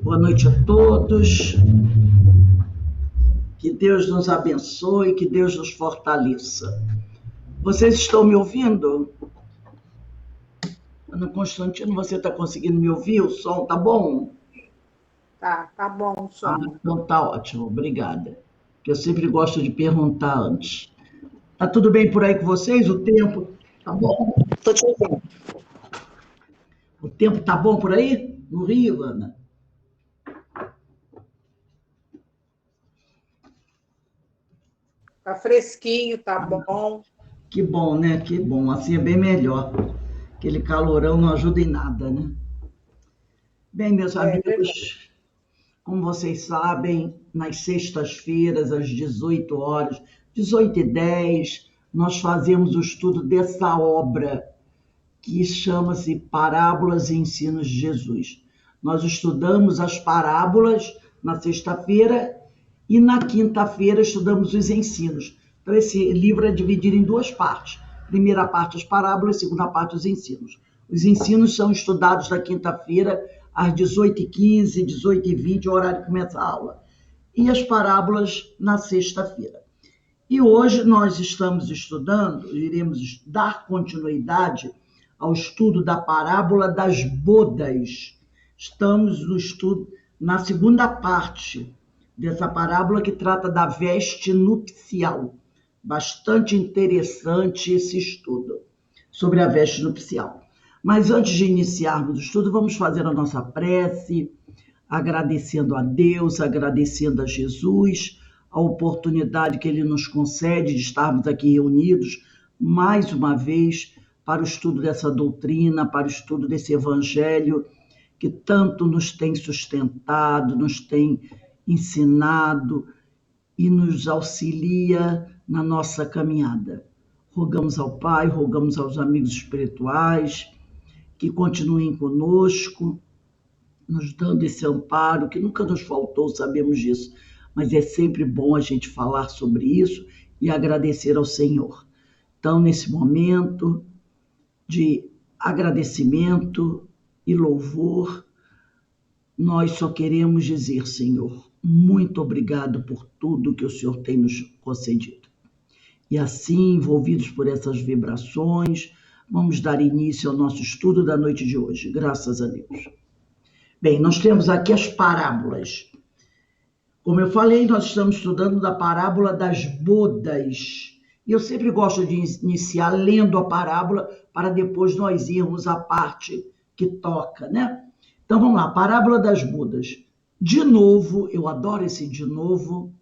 Boa noite a todos. Que Deus nos abençoe, que Deus nos fortaleça. Vocês estão me ouvindo? Ana Constantino, você está conseguindo me ouvir? O som tá bom? Tá bom o som. Então tá ótimo, obrigada. Que eu sempre gosto de perguntar antes. Tá tudo bem por aí com vocês? O tempo tá bom? Tô te ouvindo. O tempo tá bom por aí? No Rio, Ana? Tá fresquinho, tá bom. Que bom, né? Que bom. Assim é bem melhor. Aquele calorão não ajuda em nada, né? Bem, meus É verdade. amigos, como vocês sabem, nas sextas-feiras, às 18 horas, 18h10, nós fazemos o estudo dessa obra que chama-se Parábolas e Ensinos de Jesus. Nós estudamos as parábolas na sexta-feira e na quinta-feira estudamos os ensinos. Então, esse livro é dividido em duas partes. Primeira parte, as parábolas, segunda parte, os ensinos. Os ensinos são estudados na quinta-feira, às 18h15, 18h20, o horário que começa a aula. E as parábolas na sexta-feira. E hoje nós estamos estudando, iremos dar continuidade ao estudo da parábola das bodas. Estamos no estudo, na segunda parte dessa parábola que trata da veste nupcial. Bastante interessante esse estudo sobre a veste nupcial. Mas antes de iniciarmos o estudo, vamos fazer a nossa prece, agradecendo a Deus, agradecendo a Jesus, a oportunidade que Ele nos concede de estarmos aqui reunidos mais uma vez para o estudo dessa doutrina, para o estudo desse evangelho que tanto nos tem sustentado, nos tem ensinado e nos auxilia na nossa caminhada. Rogamos ao Pai, rogamos aos amigos espirituais que continuem conosco, nos dando esse amparo que nunca nos faltou, sabemos disso, mas é sempre bom a gente falar sobre isso e agradecer ao Senhor. Então, nesse momento de agradecimento e louvor, nós só queremos dizer, Senhor, muito obrigado por tudo que o Senhor tem nos concedido. E assim, envolvidos por essas vibrações, vamos dar início ao nosso estudo da noite de hoje, graças a Deus. Bem, nós temos aqui as parábolas. Como eu falei, nós estamos estudando da parábola das bodas. E eu sempre gosto de iniciar lendo a parábola para depois nós irmos à parte que toca, né? Então vamos lá, parábola das bodas. De novo, eu adoro esse de novo,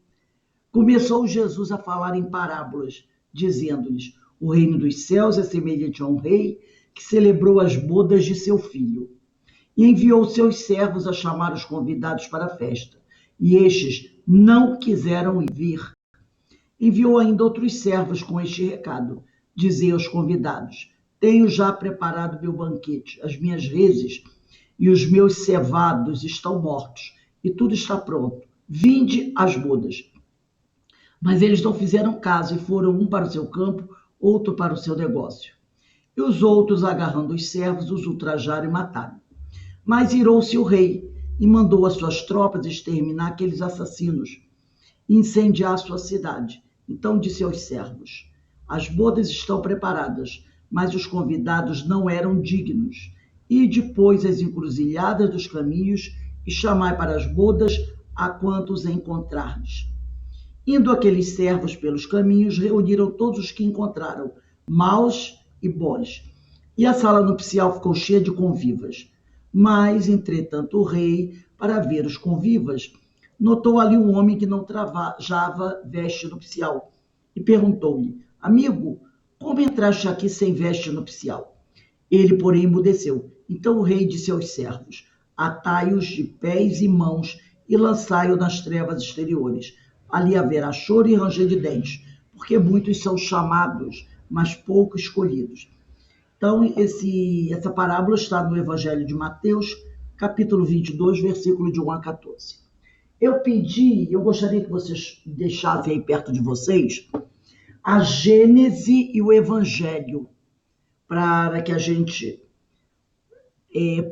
começou Jesus a falar em parábolas, dizendo-lhes: o reino dos céus é semelhante a um rei que celebrou as bodas de seu filho. E enviou seus servos a chamar os convidados para a festa. E estes não quiseram vir. Enviou ainda outros servos com este recado. Dizia aos convidados: tenho já preparado meu banquete, as minhas reses e os meus cevados estão mortos, e tudo está pronto. Vinde às bodas. Mas eles não fizeram caso e foram um para o seu campo, outro para o seu negócio. E os outros, agarrando os servos, os ultrajaram e mataram. Mas irou-se o rei e mandou as suas tropas exterminar aqueles assassinos e incendiar a sua cidade. Então disse aos servos: as bodas estão preparadas, mas os convidados não eram dignos. Ide, pois, às encruzilhadas dos caminhos e chamai para as bodas a quantos encontrardes. Indo aqueles servos pelos caminhos, reuniram todos os que encontraram, maus e bons. E a sala nupcial ficou cheia de convivas. Mas, entretanto, o rei, para ver os convivas, notou ali um homem que não trajava veste nupcial e perguntou-lhe: amigo, como entraste aqui sem veste nupcial? Ele, porém, emudeceu. Então o rei disse aos servos: atai-os de pés e mãos e lançai-o nas trevas exteriores. Ali haverá choro e ranger de dentes, porque muitos são chamados, mas poucos escolhidos. Então, essa parábola está no Evangelho de Mateus, capítulo 22, versículo de 1 a 14. Eu gostaria que vocês deixassem aí perto de vocês a Gênese e o Evangelho, para que a gente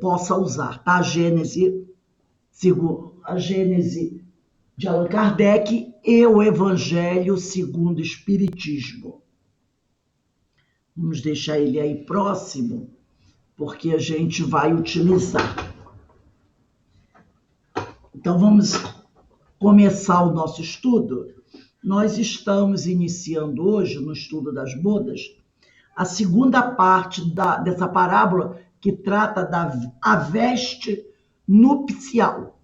possa usar, tá? A Gênese de Allan Kardec e o Evangelho segundo o Espiritismo. Vamos deixar ele aí próximo, porque a gente vai utilizar. Então, vamos começar o nosso estudo. Nós estamos iniciando hoje, no estudo das bodas, a segunda parte dessa parábola que trata da veste nupcial.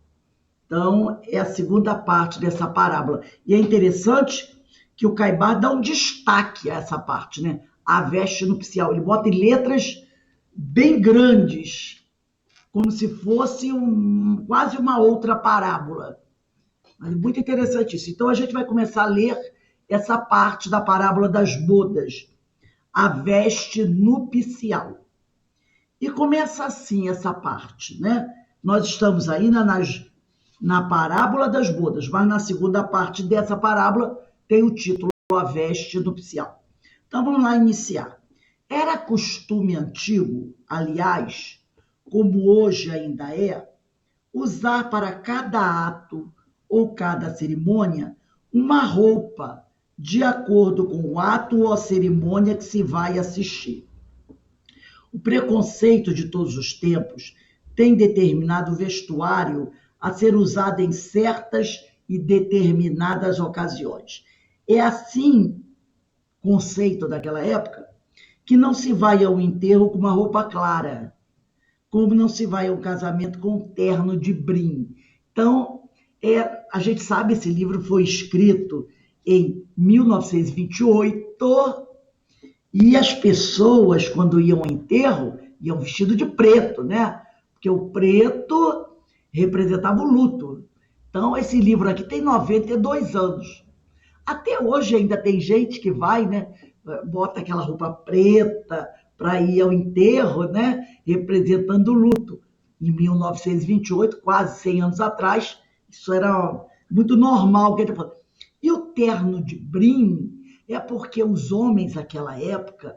Então, é a segunda parte dessa parábola. E é interessante que o Caibá dá um destaque a essa parte, né? A veste nupcial. Ele bota em letras bem grandes, como se fosse quase uma outra parábola. Mas muito interessante isso. Então, a gente vai começar a ler essa parte da parábola das bodas, a veste nupcial. E começa assim essa parte, né? Nós estamos ainda na parábola das bodas, mas na segunda parte dessa parábola tem o título A Veste Nupcial. Então, vamos lá iniciar. Era costume antigo, aliás, como hoje ainda é, usar para cada ato ou cada cerimônia uma roupa de acordo com o ato ou a cerimônia que se vai assistir. O preconceito de todos os tempos tem determinado vestuário a ser usado em certas e determinadas ocasiões. É assim, conceito daquela época, que não se vai ao enterro com uma roupa clara, como não se vai ao casamento com um terno de brim. Então, a gente sabe, esse livro foi escrito em 1928, e as pessoas, quando iam ao enterro, iam vestido de preto, né? Porque o preto representava o luto. Então, esse livro aqui tem 92 anos. Até hoje ainda tem gente que vai, né? Bota aquela roupa preta para ir ao enterro, né? Representando o luto. Em 1928, quase 100 anos atrás, isso era muito normal. E o terno de brim é porque os homens naquela época,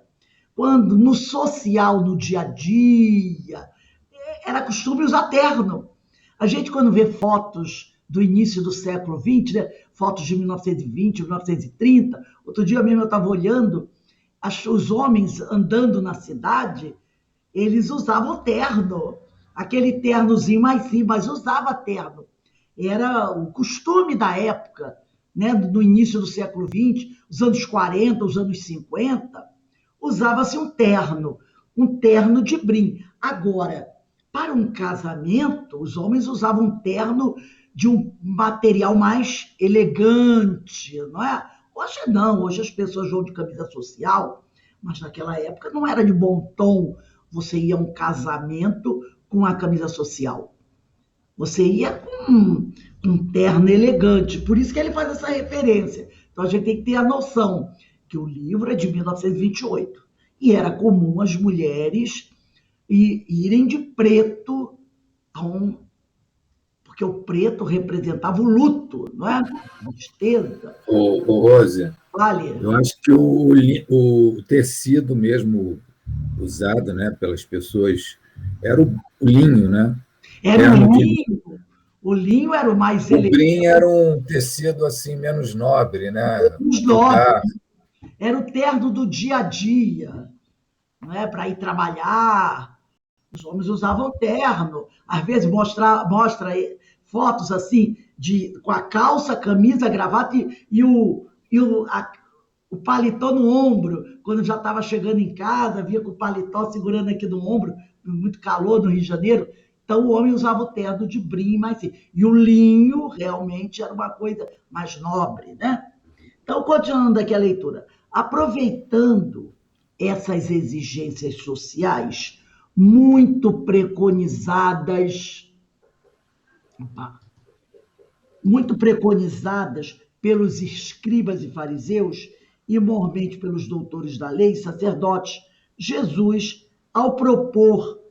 quando no social, no dia a dia, era costume usar terno. A gente, quando vê fotos do início do século XX, né? Fotos de 1920, 1930, outro dia mesmo eu estava olhando, os homens andando na cidade, eles usavam terno, aquele ternozinho mais simples, mas usava terno. Era o costume da época, né? No início do século XX, os anos 40, os anos 50, usava-se um terno de brim. Agora, para um casamento, os homens usavam um terno de um material mais elegante, não é? Hoje não, hoje as pessoas vão de camisa social, mas naquela época não era de bom tom você ir a um casamento com a camisa social. Você ia com um terno elegante, por isso que ele faz essa referência. Então a gente tem que ter a noção que o livro é de 1928 e era comum as mulheres irem de preto, porque o preto representava o luto, não é? A tristeza. Rose, Vale. eu acho que o tecido mesmo usado, né, pelas pessoas era o linho, né? Era o linho. O linho era o mais elegante. O brim era um tecido assim menos nobre, né? Menos nobre. Era o terno do dia a dia, não é? Para ir trabalhar. Os homens usavam terno. Às vezes mostra fotos assim, com a calça, camisa, gravata e o paletó no ombro. Quando já estava chegando em casa, via com o paletó segurando aqui no ombro, muito calor no Rio de Janeiro. Então, o homem usava o terno de brim, e o linho realmente era uma coisa mais nobre, né? Então, continuando aqui a leitura. Aproveitando essas exigências sociais muito preconizadas pelos escribas e fariseus, e mormente pelos doutores da lei e sacerdotes, Jesus, ao propor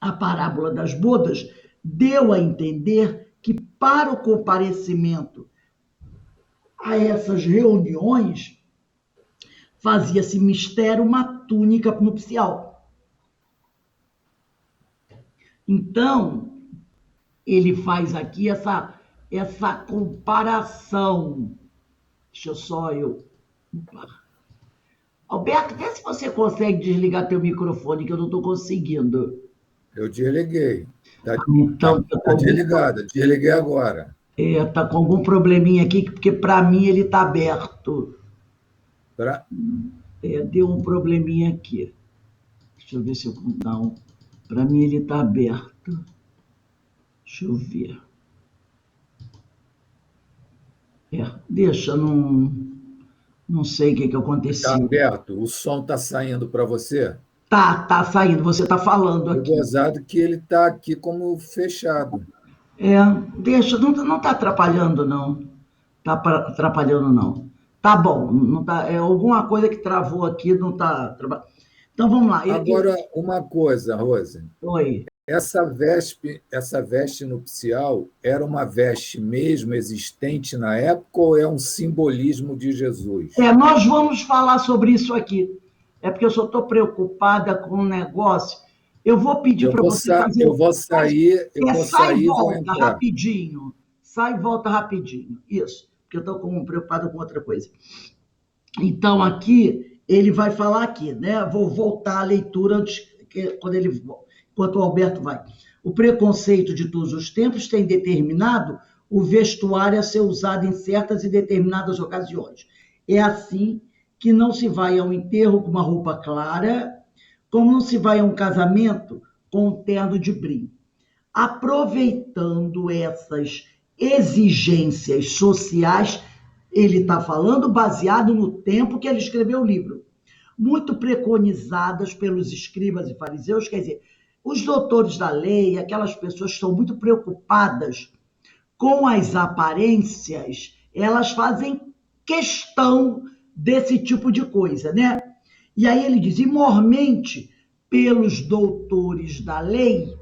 a parábola das bodas, deu a entender que para o comparecimento a essas reuniões fazia-se mistério uma túnica nupcial. Então, ele faz aqui essa comparação. Deixa eu só eu... Alberto, vê se você consegue desligar teu microfone, que eu não estou conseguindo. Eu desliguei. Então, Tá desligado. Desliguei agora. Tá com algum probleminha aqui, porque para mim ele está aberto. Pra... Deu um probleminha aqui. Deixa eu ver se eu... Não, para mim ele está aberto. Deixa eu ver. Deixa, não sei o que aconteceu. Está aberto? O som está saindo para você? Tá saindo, você está falando É aqui. gozado que ele está aqui como fechado. Deixa, não está atrapalhando, não. Está atrapalhando, não. Tá bom, não tá, alguma coisa que travou aqui, não está atrapalhando. Então, vamos lá. Agora, uma coisa, Rose. Oi. Essa veste nupcial era uma veste mesmo existente na época ou é um simbolismo de Jesus? Nós vamos falar sobre isso aqui. É porque eu só estou preocupada com um negócio. Eu vou pedir para você fazer... Eu vou sair e vou entrar. Rapidinho. Sai e volta rapidinho. Isso, porque eu estou preocupado com outra coisa. Então, aqui, ele vai falar aqui, né? Vou voltar à leitura enquanto o Alberto vai. O preconceito de todos os tempos tem determinado o vestuário a ser usado em certas e determinadas ocasiões. É assim que não se vai a um enterro com uma roupa clara, como não se vai a um casamento com um terno de brim. Aproveitando essas exigências sociais, ele está falando baseado no tempo que ele escreveu o livro, muito preconizadas pelos escribas e fariseus, quer dizer, os doutores da lei, aquelas pessoas que estão muito preocupadas com as aparências, elas fazem questão desse tipo de coisa, né? E aí ele diz, igualmente, pelos doutores da lei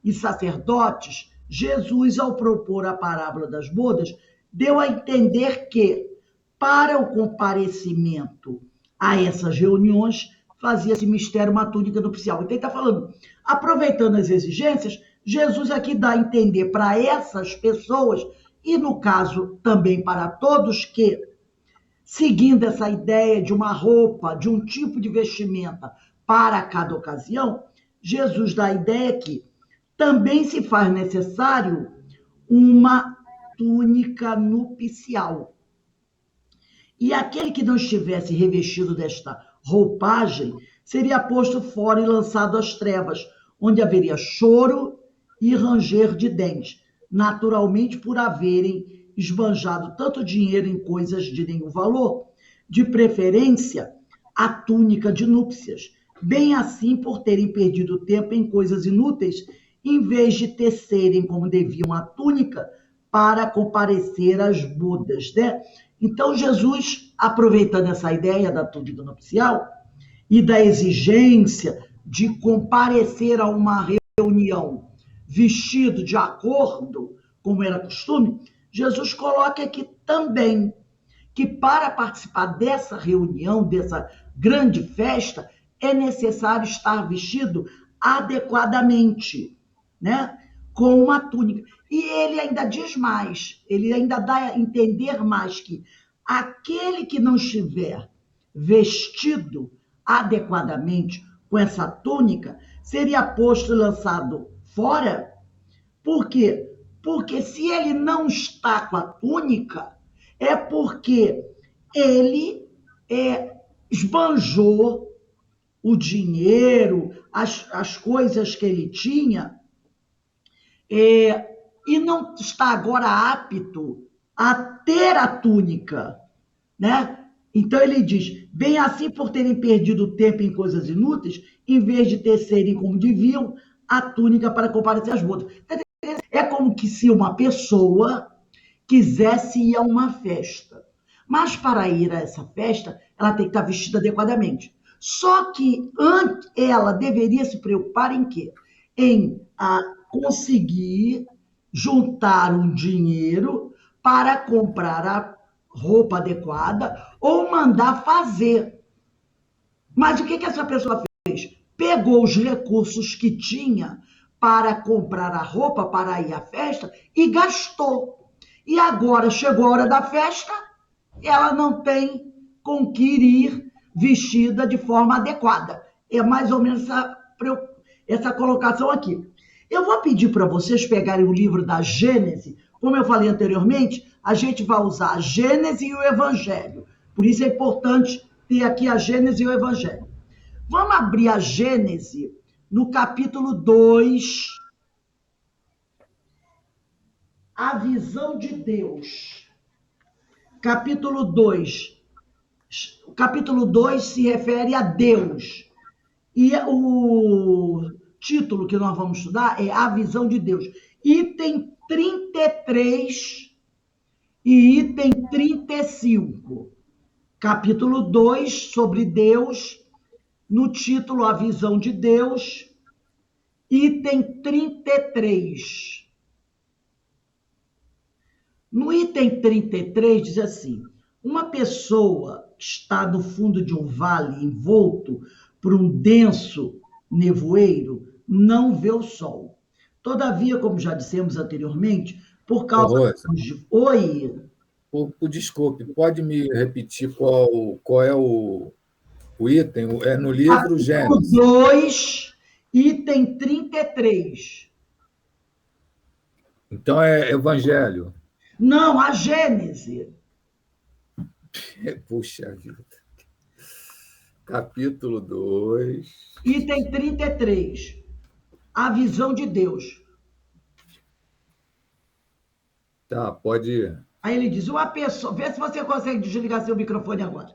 e sacerdotes, Jesus, ao propor a parábola das bodas, deu a entender que, para o comparecimento a essas reuniões, fazia-se mistério uma túnica nupcial. Então ele está falando, aproveitando as exigências, Jesus aqui dá a entender para essas pessoas, e no caso também para todos que, seguindo essa ideia de uma roupa, de um tipo de vestimenta para cada ocasião, Jesus dá a ideia que também se faz necessário uma túnica nupcial. E aquele que não estivesse revestido desta roupagem seria posto fora e lançado às trevas, onde haveria choro e ranger de dentes, naturalmente por haverem esbanjado tanto dinheiro em coisas de nenhum valor, de preferência a túnica de núpcias, bem assim por terem perdido tempo em coisas inúteis, em vez de tecerem como deviam a túnica para comparecer às bodas, né? Então, Jesus, aproveitando essa ideia da túnica nupcial e da exigência de comparecer a uma reunião vestido de acordo, como era costume, Jesus coloca aqui também que para participar dessa reunião, dessa grande festa, é necessário estar vestido adequadamente, né? Com uma túnica. E ele ainda diz mais, ele ainda dá a entender mais que aquele que não estiver vestido adequadamente com essa túnica seria posto e lançado fora. Por quê? Porque se ele não está com a túnica, é porque ele esbanjou o dinheiro, as coisas que ele tinha, e não está agora apto a ter a túnica, né? Então ele diz, bem assim por terem perdido tempo em coisas inúteis, em vez de tecerem como deviam a túnica para comparecer às bodas. É como que se uma pessoa quisesse ir a uma festa, mas para ir a essa festa, ela tem que estar vestida adequadamente. Só que ela deveria se preocupar em quê? Em conseguir juntar um dinheiro para comprar a roupa adequada ou mandar fazer. Mas o que essa pessoa fez? Pegou os recursos que tinha para comprar a roupa para ir à festa e gastou. E agora chegou a hora da festa, ela não tem com que ir vestida de forma adequada. É mais ou menos essa colocação aqui. Eu vou pedir para vocês pegarem o livro da Gênesis. Como eu falei anteriormente, a gente vai usar a Gênesis e o Evangelho. Por isso é importante ter aqui a Gênesis e o Evangelho. Vamos abrir a Gênesis no capítulo 2, a visão de Deus. Capítulo 2. O capítulo 2 se refere a Deus. E o título que nós vamos estudar é A Visão de Deus. Item 33 e item 35. Capítulo 2, sobre Deus, no título A Visão de Deus, item 33. No item 33 diz assim: uma pessoa está no fundo de um vale envolto por um denso nevoeiro, não vê o sol. Todavia, como já dissemos anteriormente, por causa de... Oi? Desculpe, pode me repetir qual é o item? É no livro Gênesis. 2, item 33. Então é Evangelho. Não, a Gênese. Puxa vida. Capítulo 2. Item 33. A visão de Deus. Tá, pode ir. Aí ele diz, uma pessoa... Vê se você consegue desligar seu microfone agora.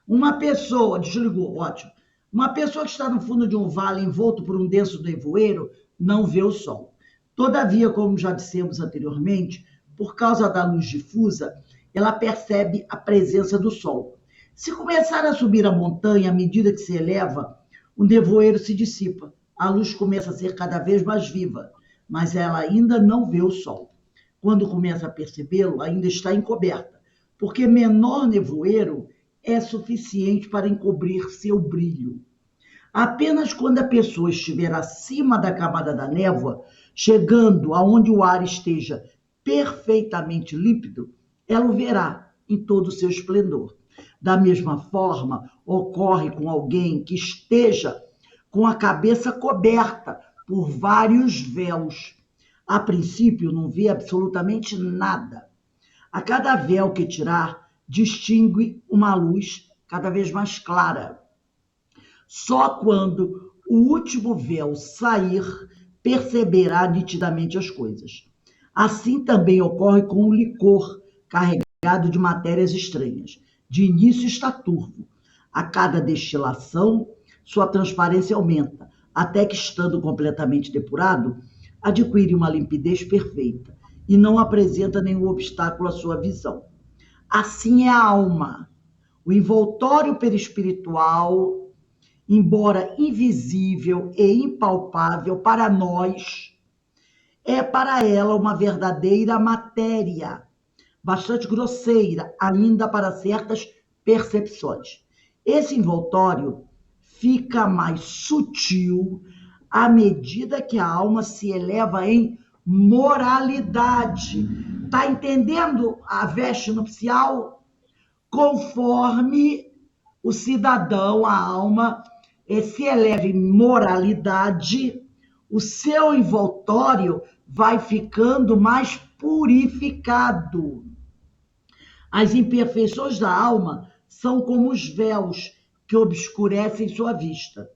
Uma pessoa... Desligou, ótimo. Uma pessoa que está no fundo de um vale envolto por um denso nevoeiro não vê o sol. Todavia, como já dissemos anteriormente, por causa da luz difusa, ela percebe a presença do sol. Se começar a subir a montanha, à medida que se eleva, o nevoeiro se dissipa. A luz começa a ser cada vez mais viva, mas ela ainda não vê o sol. Quando começa a percebê-lo, ainda está encoberta, porque menor nevoeiro é suficiente para encobrir seu brilho. Apenas quando a pessoa estiver acima da camada da névoa, chegando aonde o ar esteja perfeitamente límpido, ela o verá em todo o seu esplendor. Da mesma forma, ocorre com alguém que esteja com a cabeça coberta por vários véus. A princípio, não vê absolutamente nada. A cada véu que tirar, distingue uma luz cada vez mais clara. Só quando o último véu sair, perceberá nitidamente as coisas. Assim também ocorre com o licor carregado de matérias estranhas. De início está turvo. A cada destilação, sua transparência aumenta, até que, estando completamente depurado, adquire uma limpidez perfeita e não apresenta nenhum obstáculo à sua visão. Assim é a alma. O envoltório perispiritual, embora invisível e impalpável para nós, é para ela uma verdadeira matéria, bastante grosseira ainda para certas percepções. Esse envoltório fica mais sutil à medida que a alma se eleva em moralidade. Está entendendo a veste nupcial? Conforme o cidadão, a alma, se eleva em moralidade, o seu envoltório vai ficando mais purificado. As imperfeições da alma são como os véus que obscurecem sua vista.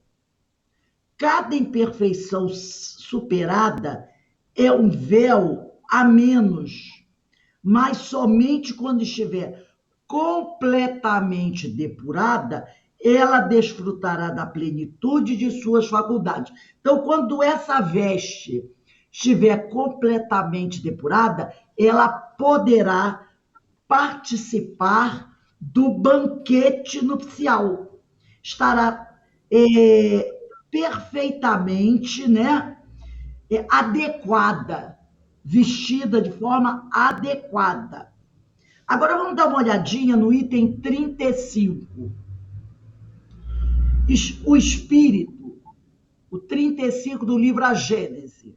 Cada imperfeição superada é um véu a menos, mas somente quando estiver completamente depurada, ela desfrutará da plenitude de suas faculdades. Então, quando essa veste estiver completamente depurada, ela poderá participar do banquete nupcial. Estará perfeitamente, adequada, vestida de forma adequada. Agora vamos dar uma olhadinha no item 35. O espírito, o 35 do livro A Gênese.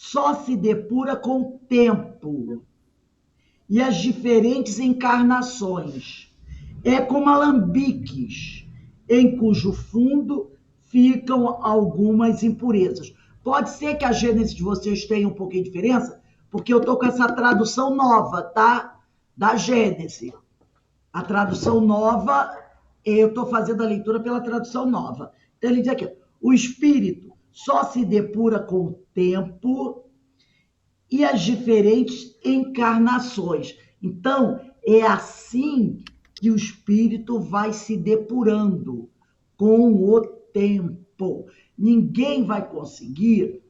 só se depura com o tempo e as diferentes encarnações. É como alambiques, em cujo fundo ficam algumas impurezas. Pode ser que a Gênesis de vocês tenha um pouquinho de diferença, porque eu estou com essa tradução nova, tá? Da Gênesis. A tradução nova, eu estou fazendo a leitura pela tradução nova. Então ele diz aqui, o espírito só se depura com o tempo e as diferentes encarnações. Então, é assim que o espírito vai se depurando com o tempo. Ninguém vai conseguir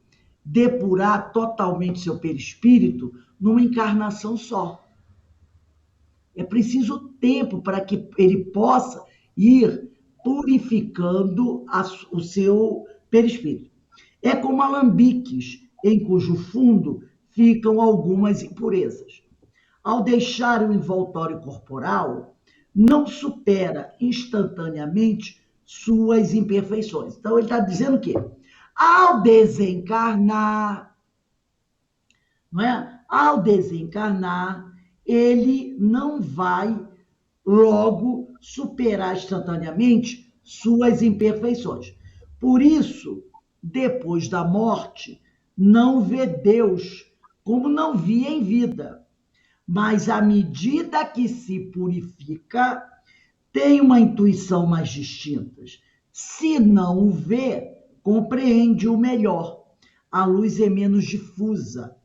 depurar totalmente seu perispírito numa encarnação só. É preciso tempo para que ele possa ir purificando o seu perispírito. É como alambiques, em cujo fundo ficam algumas impurezas. Ao deixar o envoltório corporal, não supera instantaneamente suas imperfeições. Então, ele está dizendo que, ao desencarnar, não é? Ao desencarnar, ele não vai logo superar instantaneamente suas imperfeições. Por isso, depois da morte, não vê Deus como não via em vida. Mas, à medida que se purifica, tem uma intuição mais distinta. Se não o vê, compreende-o melhor. A luz é menos difusa.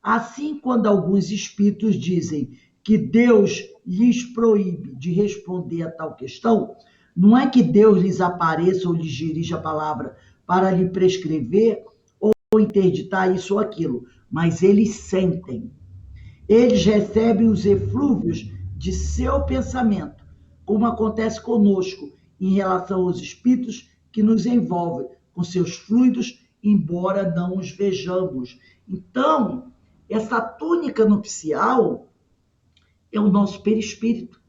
Assim, quando alguns espíritos dizem que Deus lhes proíbe de responder a tal questão, não é que Deus lhes apareça ou lhes dirija a palavra para lhe prescrever ou interditar isso ou aquilo, mas eles sentem. Eles recebem os eflúvios de seu pensamento, como acontece conosco em relação aos espíritos que nos envolvem com seus fluidos, embora não os vejamos. Então, essa túnica nupcial é o nosso perispírito.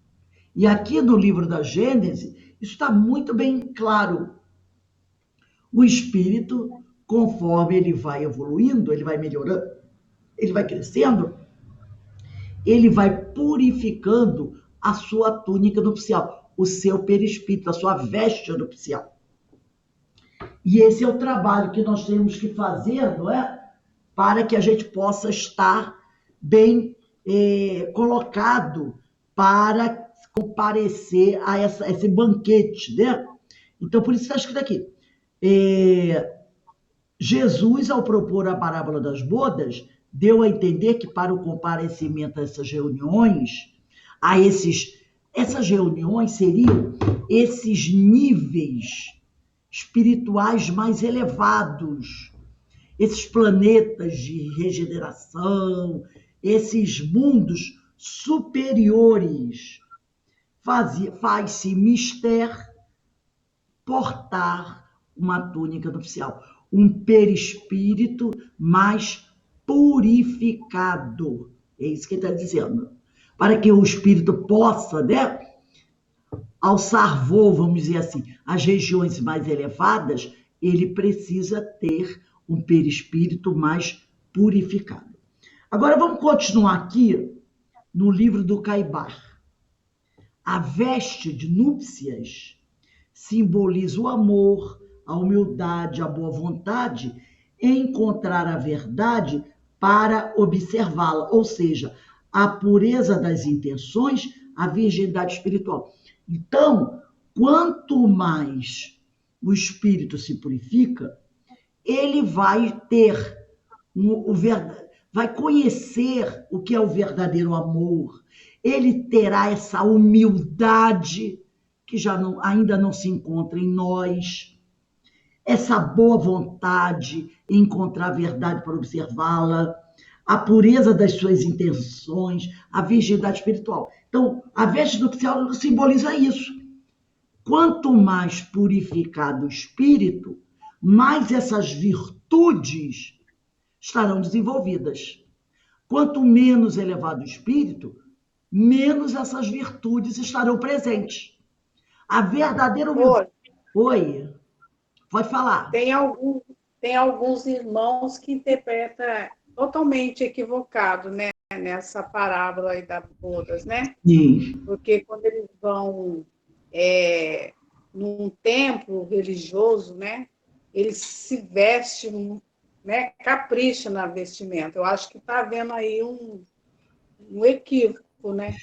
E aqui no livro da Gênesis, isso está muito bem claro. O espírito, conforme ele vai evoluindo, ele vai melhorando, ele vai crescendo, ele vai purificando a sua túnica nupcial, o seu perispírito, a sua veste nupcial. E esse é o trabalho que nós temos que fazer, não é? Para que a gente possa estar bem colocado para comparecer a esse banquete, né? Então, por isso está escrito aqui. Jesus, ao propor a parábola das bodas, deu a entender que para o comparecimento a essas reuniões, essas reuniões seriam esses níveis espirituais mais elevados, esses planetas de regeneração, esses mundos superiores. Faz-se mister portar uma túnica nupcial, um perispírito mais purificado. É isso que ele está dizendo. Para que o espírito possa, né, alçar voo, vamos dizer assim, as regiões mais elevadas, ele precisa ter um perispírito mais purificado. Agora vamos continuar aqui no livro do Caibar. A veste de núpcias simboliza o amor, a humildade, a boa vontade em encontrar a verdade para observá-la, ou seja, a pureza das intenções, a virgindade espiritual. Então, quanto mais o espírito se purifica, ele vai ter vai conhecer o que é o verdadeiro amor, ele terá essa humildade que ainda não se encontra em nós, essa boa vontade em encontrar a verdade para observá-la, a pureza das suas intenções, a virgindade espiritual. Então, a veste nupcial simboliza isso. Quanto mais purificado o espírito, mais essas virtudes estarão desenvolvidas. Quanto menos elevado o espírito, menos essas virtudes estarão presentes. A verdadeira humildade... Oi, pode falar. Tem tem alguns irmãos que interpretam totalmente equivocado, né? Nessa parábola aí das bodas, né? Sim. Porque quando eles vão num templo religioso, né? Eles se vestem, né? Capricham na vestimenta. Eu acho que está havendo aí um equívoco, né?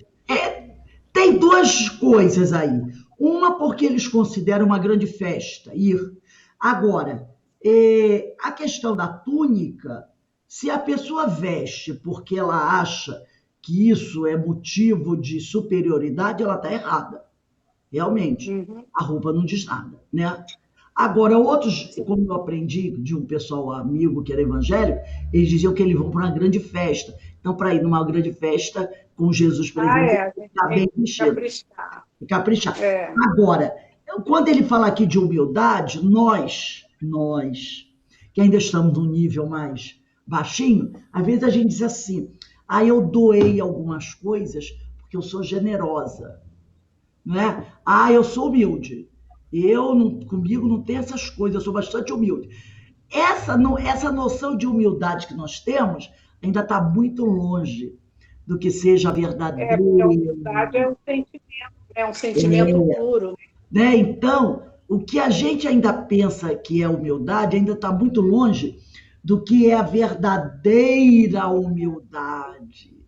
Tem duas coisas aí. Uma, porque eles consideram uma grande festa ir. Agora, a questão da túnica, se a pessoa veste porque ela acha que isso é motivo de superioridade, ela está errada. Realmente, a roupa não diz nada, né? Agora, outros, como eu aprendi de um pessoal amigo que era evangélico, eles diziam que eles vão para uma grande festa. Então, para ir numa grande festa com Jesus presente, A gente está tem bem que vestido. caprichar. Caprichar. É. Agora, quando ele fala aqui de humildade, nós, que ainda estamos num nível mais baixinho, às vezes a gente diz assim, eu doei algumas coisas porque eu sou generosa, não é? Eu sou humilde. Comigo não tem essas coisas, eu sou bastante humilde. Essa noção de humildade que nós temos ainda está muito longe do que seja verdadeiro. Porque a humildade é um sentimento, é um sentimento puro. Né? Então, o que a gente ainda pensa que é humildade ainda está muito longe do que é a verdadeira humildade.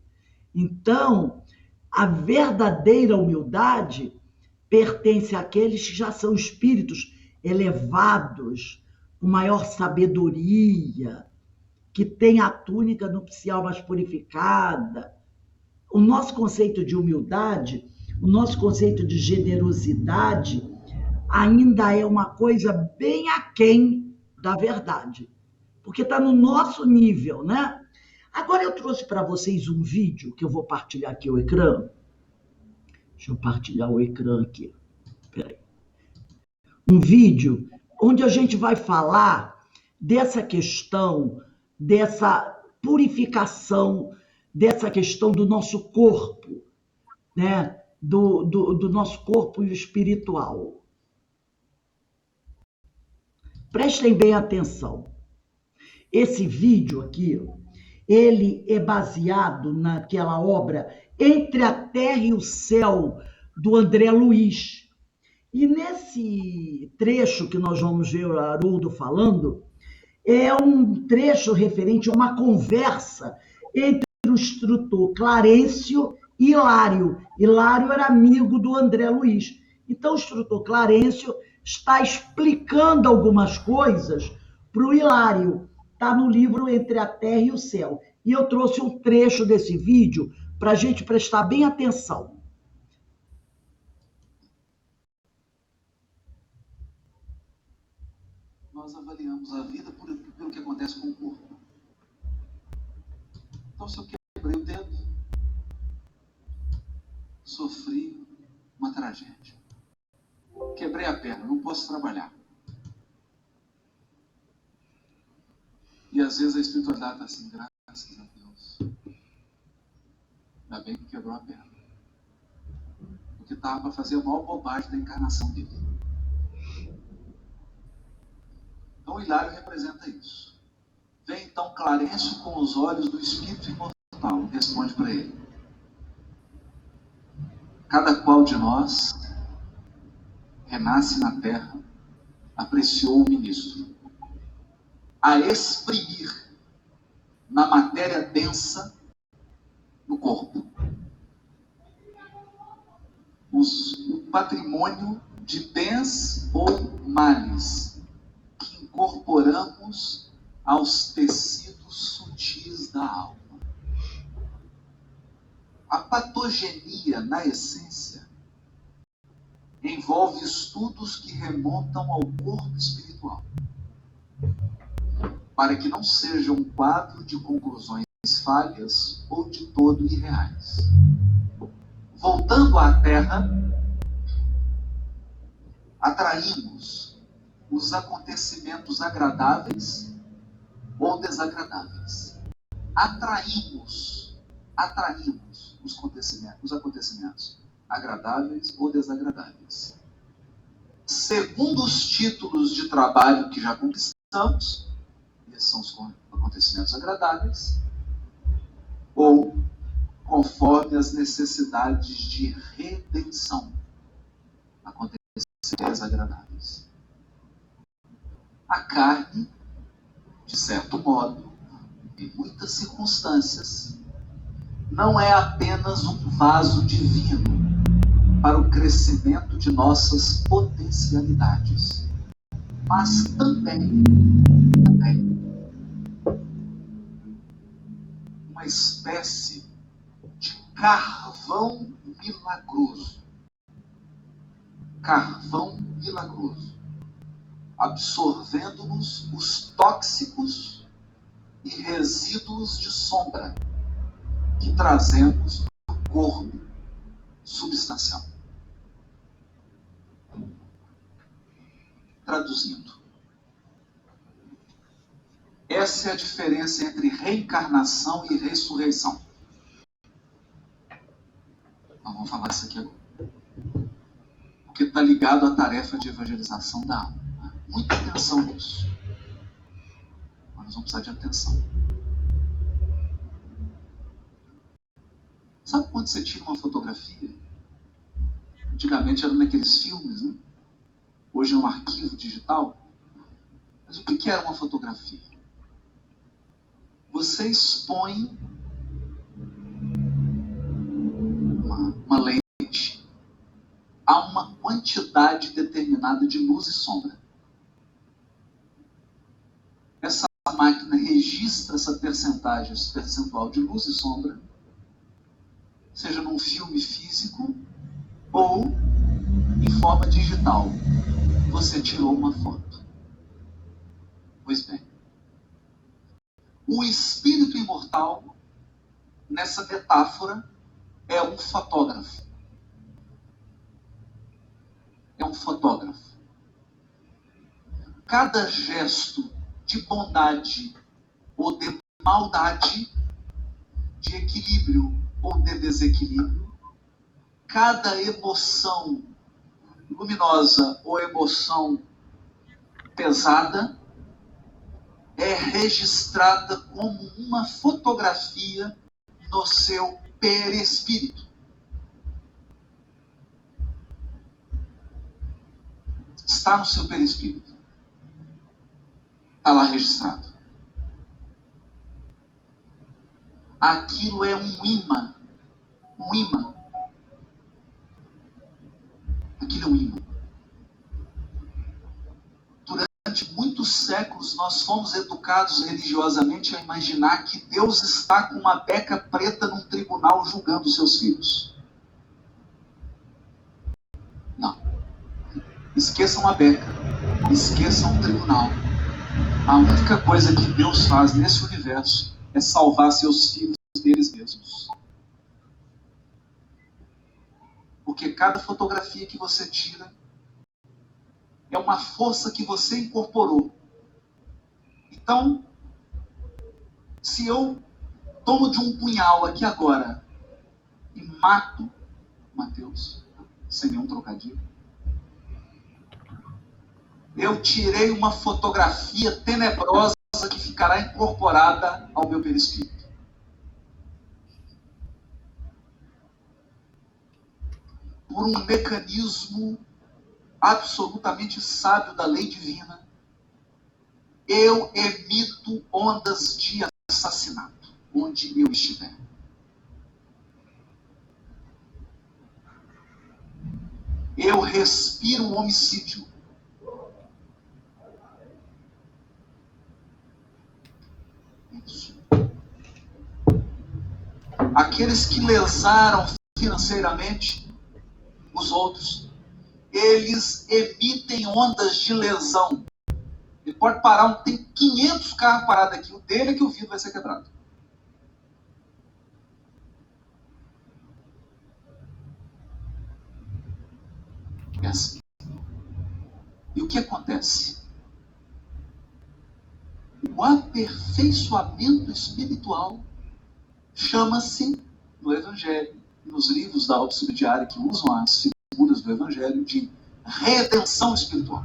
Então, a verdadeira humildade pertence àqueles que já são espíritos elevados, com maior sabedoria, que têm a túnica nupcial mais purificada. O nosso conceito de humildade, o nosso conceito de generosidade ainda é uma coisa bem aquém da verdade, porque está no nosso nível, né? Agora eu trouxe para vocês um vídeo que eu vou partilhar aqui o ecrã. Deixa eu partilhar o ecrã aqui. Peraí. Um vídeo onde a gente vai falar dessa questão, dessa purificação, dessa questão do nosso corpo, né? Do nosso corpo espiritual. Prestem bem atenção. Esse vídeo aqui, ele é baseado naquela obra Entre a Terra e o Céu, do André Luiz. E nesse trecho que nós vamos ver o Haroldo falando, é um trecho referente a uma conversa entre o instrutor Clarencio e Hilário. Hilário era amigo do André Luiz. Então, o instrutor Clarencio está explicando algumas coisas para o Hilário. Está no livro Entre a Terra e o Céu. E eu trouxe um trecho desse vídeo para a gente prestar bem atenção. Nós avaliamos a vida pelo que acontece com o corpo. Então, se eu quebrei o dedo, sofri uma tragédia. Quebrei a perna, não posso trabalhar. E às vezes a espiritualidade está assim, graças a Deus. Ainda bem que quebrou a perna. Porque estava para fazer a maior bobagem da encarnação dele. Então o Hilário representa isso. Vem então Clarencio com os olhos do espírito imortal, responde para ele. Cada qual de nós renasce na terra, apreciou o ministro, a exprimir na matéria densa no corpo o patrimônio de bens ou males que incorporamos aos tecidos sutis da alma. A patogenia, na essência, envolve estudos que remontam ao corpo espiritual, para que não seja um quadro de conclusões falhas ou de todo irreais. Voltando à Terra, atraímos os acontecimentos agradáveis ou desagradáveis. Atraímos os acontecimentos agradáveis ou desagradáveis. Segundo os títulos de trabalho que já conquistamos, esses são os acontecimentos agradáveis, ou conforme as necessidades de redenção, acontecimentos desagradáveis. A carne, de certo modo, em muitas circunstâncias, não é apenas um vaso divino para o crescimento de nossas potencialidades, mas também uma espécie de carvão milagroso. Carvão milagroso, absorvendo-nos os tóxicos e resíduos de sombra que trazemos do corpo substancial. Traduzindo, essa é a diferença entre reencarnação e ressurreição. Nós vamos falar isso aqui agora. Porque está ligado à tarefa de evangelização da alma. Muita atenção nisso. Mas nós vamos precisar de atenção. Sabe quando você tira uma fotografia? Antigamente era naqueles filmes, né? Hoje é um arquivo digital. Mas o que era uma fotografia? Você expõe uma lente a uma quantidade determinada de luz e sombra. Essa máquina registra essa percentagem, esse percentual de luz e sombra, seja num filme físico ou em forma digital. Você tirou uma foto. Pois bem, o espírito imortal, nessa metáfora, é um fotógrafo. É um fotógrafo. Cada gesto de bondade ou de maldade, de equilíbrio ou de desequilíbrio, cada emoção luminosa ou emoção pesada é registrada como uma fotografia no seu perispírito. Está no seu perispírito. Está lá registrado. Aquilo é um imã. Um imã. Aquilo é um imã. Durante muitos séculos nós fomos educados religiosamente a imaginar que Deus está com uma beca preta num tribunal julgando seus filhos. Não. Esqueçam a beca. Esqueçam o tribunal. A única coisa que Deus faz nesse universo é salvar seus filhos deles mesmos. Porque cada fotografia que você tira é uma força que você incorporou. Então, se eu tomo de um punhal aqui agora e mato Mateus, sem nenhum trocadilho, eu tirei uma fotografia tenebrosa que ficará incorporada ao meu perispírito. Por um mecanismo absolutamente sábio da lei divina, eu emito ondas de assassinato, onde eu estiver. Eu respiro um homicídio. Isso. Aqueles que lesaram financeiramente os outros, eles emitem ondas de lesão. Ele pode parar, tem 500 carros parados aqui, o dele é que o vidro vai ser quebrado. É assim. E o que acontece? O aperfeiçoamento espiritual chama-se, no Evangelho, nos livros da obra subsidiária que usam as figuras do Evangelho, de redenção espiritual.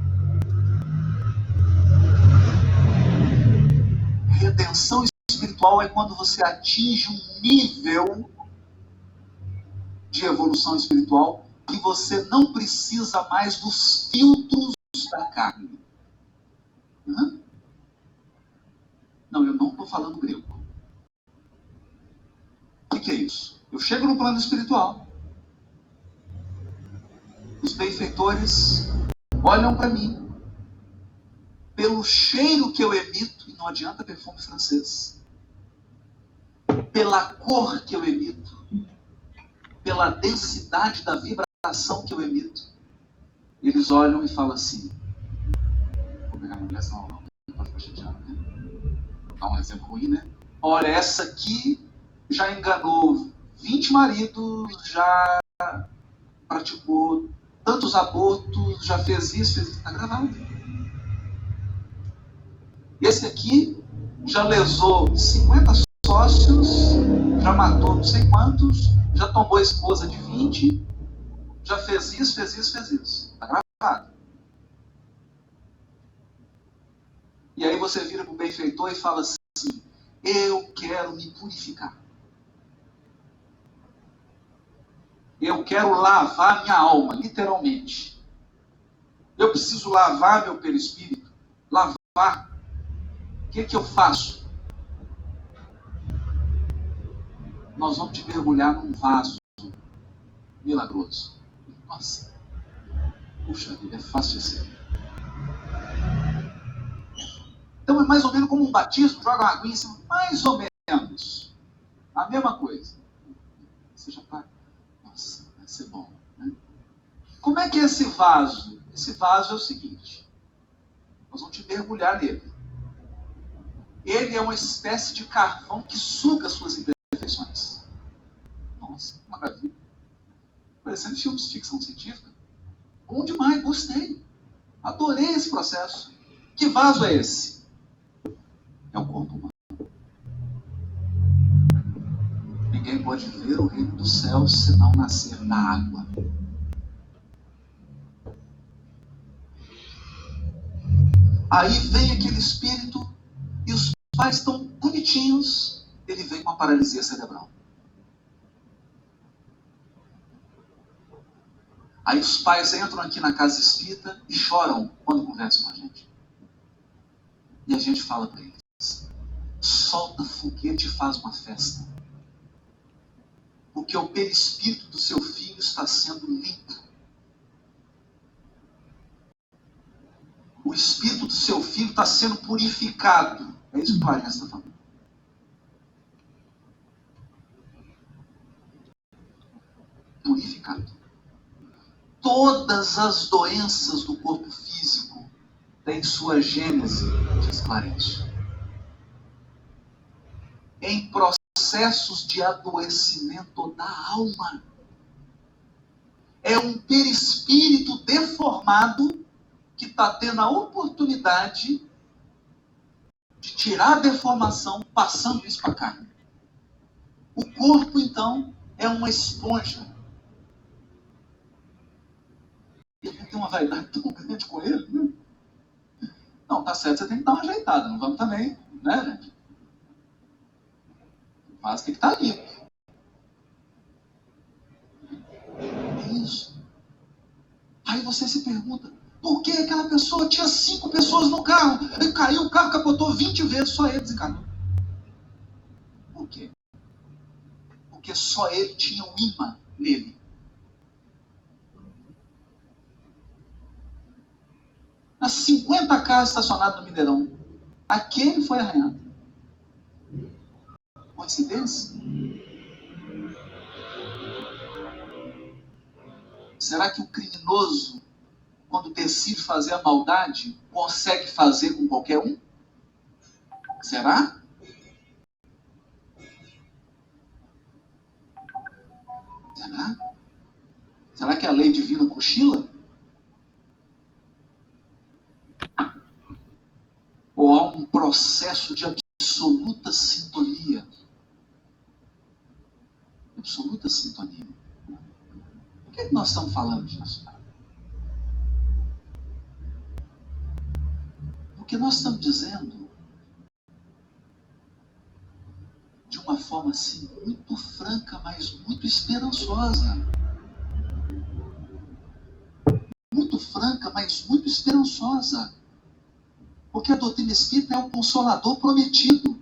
Redenção espiritual é quando você atinge um nível de evolução espiritual que você não precisa mais dos filtros da carne. Hã? Não, eu não estou falando grego. O que é isso? Eu chego no plano espiritual. Os benfeitores olham para mim pelo cheiro que eu emito, e não adianta perfume francês, pela cor que eu emito, pela densidade da vibração que eu emito. Eles olham e falam assim, vou pegar uma ligação, não pode ficar chateado, né? Vou dar um exemplo ruim, né? Olha, essa aqui já enganou 20 maridos, já praticou tantos abortos, já fez isso, está gravado. Esse aqui já lesou 50 sócios, já matou não sei quantos, já tombou a esposa de 20, já fez isso. Está gravado. E aí você vira para o benfeitor e fala assim, eu quero me purificar. Eu quero lavar minha alma, literalmente. Eu preciso lavar meu perispírito. Lavar. O que eu faço? Nós vamos te mergulhar num vaso milagroso. Nossa. Puxa vida, é fácil assim. Então é mais ou menos como um batismo, joga uma aguinha em cima, mais ou menos. A mesma coisa. Você já está... Nossa, vai ser bom, né? Como é que é esse vaso? Esse vaso é o seguinte. Nós vamos te mergulhar nele. Ele é uma espécie de carvão que suga suas imperfeições. Nossa, que maravilha. Parecendo filmes de ficção científica. Bom demais, gostei. Adorei esse processo. Que vaso é esse? É o corpo humano. Ninguém pode ver o reino dos céus se não nascer da água. Aí vem aquele espírito e os pais estão bonitinhos, ele vem com a paralisia cerebral. Aí os pais entram aqui na casa espírita e choram quando conversam com a gente. E a gente fala para eles, solta foguete e faz uma festa. Porque o perispírito do seu filho está sendo limpo. O espírito do seu filho está sendo purificado. É isso que o Clarence está falando. Purificado. Todas as doenças do corpo físico têm sua gênese, diz Clarence, em processos de adoecimento da alma. É um perispírito deformado que está tendo a oportunidade de tirar a deformação, passando isso para a carne. O corpo, então, é uma esponja. E a gente tem uma vaidade tão grande com ele, né? Não, tá certo, você tem que dar uma ajeitada, não vamos também, né, gente? Mas tem que estar limpo. É isso. Aí você se pergunta, por que aquela pessoa tinha 5 pessoas no carro? Aí caiu, o carro capotou 20 vezes, só ele desencanou. Por quê? Porque só ele tinha um imã nele. As 50 carros estacionados no Mineirão, aquele foi arranhado. Coincidência? Será que o criminoso, quando decide fazer a maldade, consegue fazer com qualquer um? Será? Será? Será que a lei divina cochila? Ou há um processo de absoluta sintonia? Absoluta sintonia. Por que nós estamos falando disso? Porque nós estamos dizendo de uma forma assim, muito franca, mas muito esperançosa. Muito franca, mas muito esperançosa. Porque a doutrina espírita é o consolador prometido.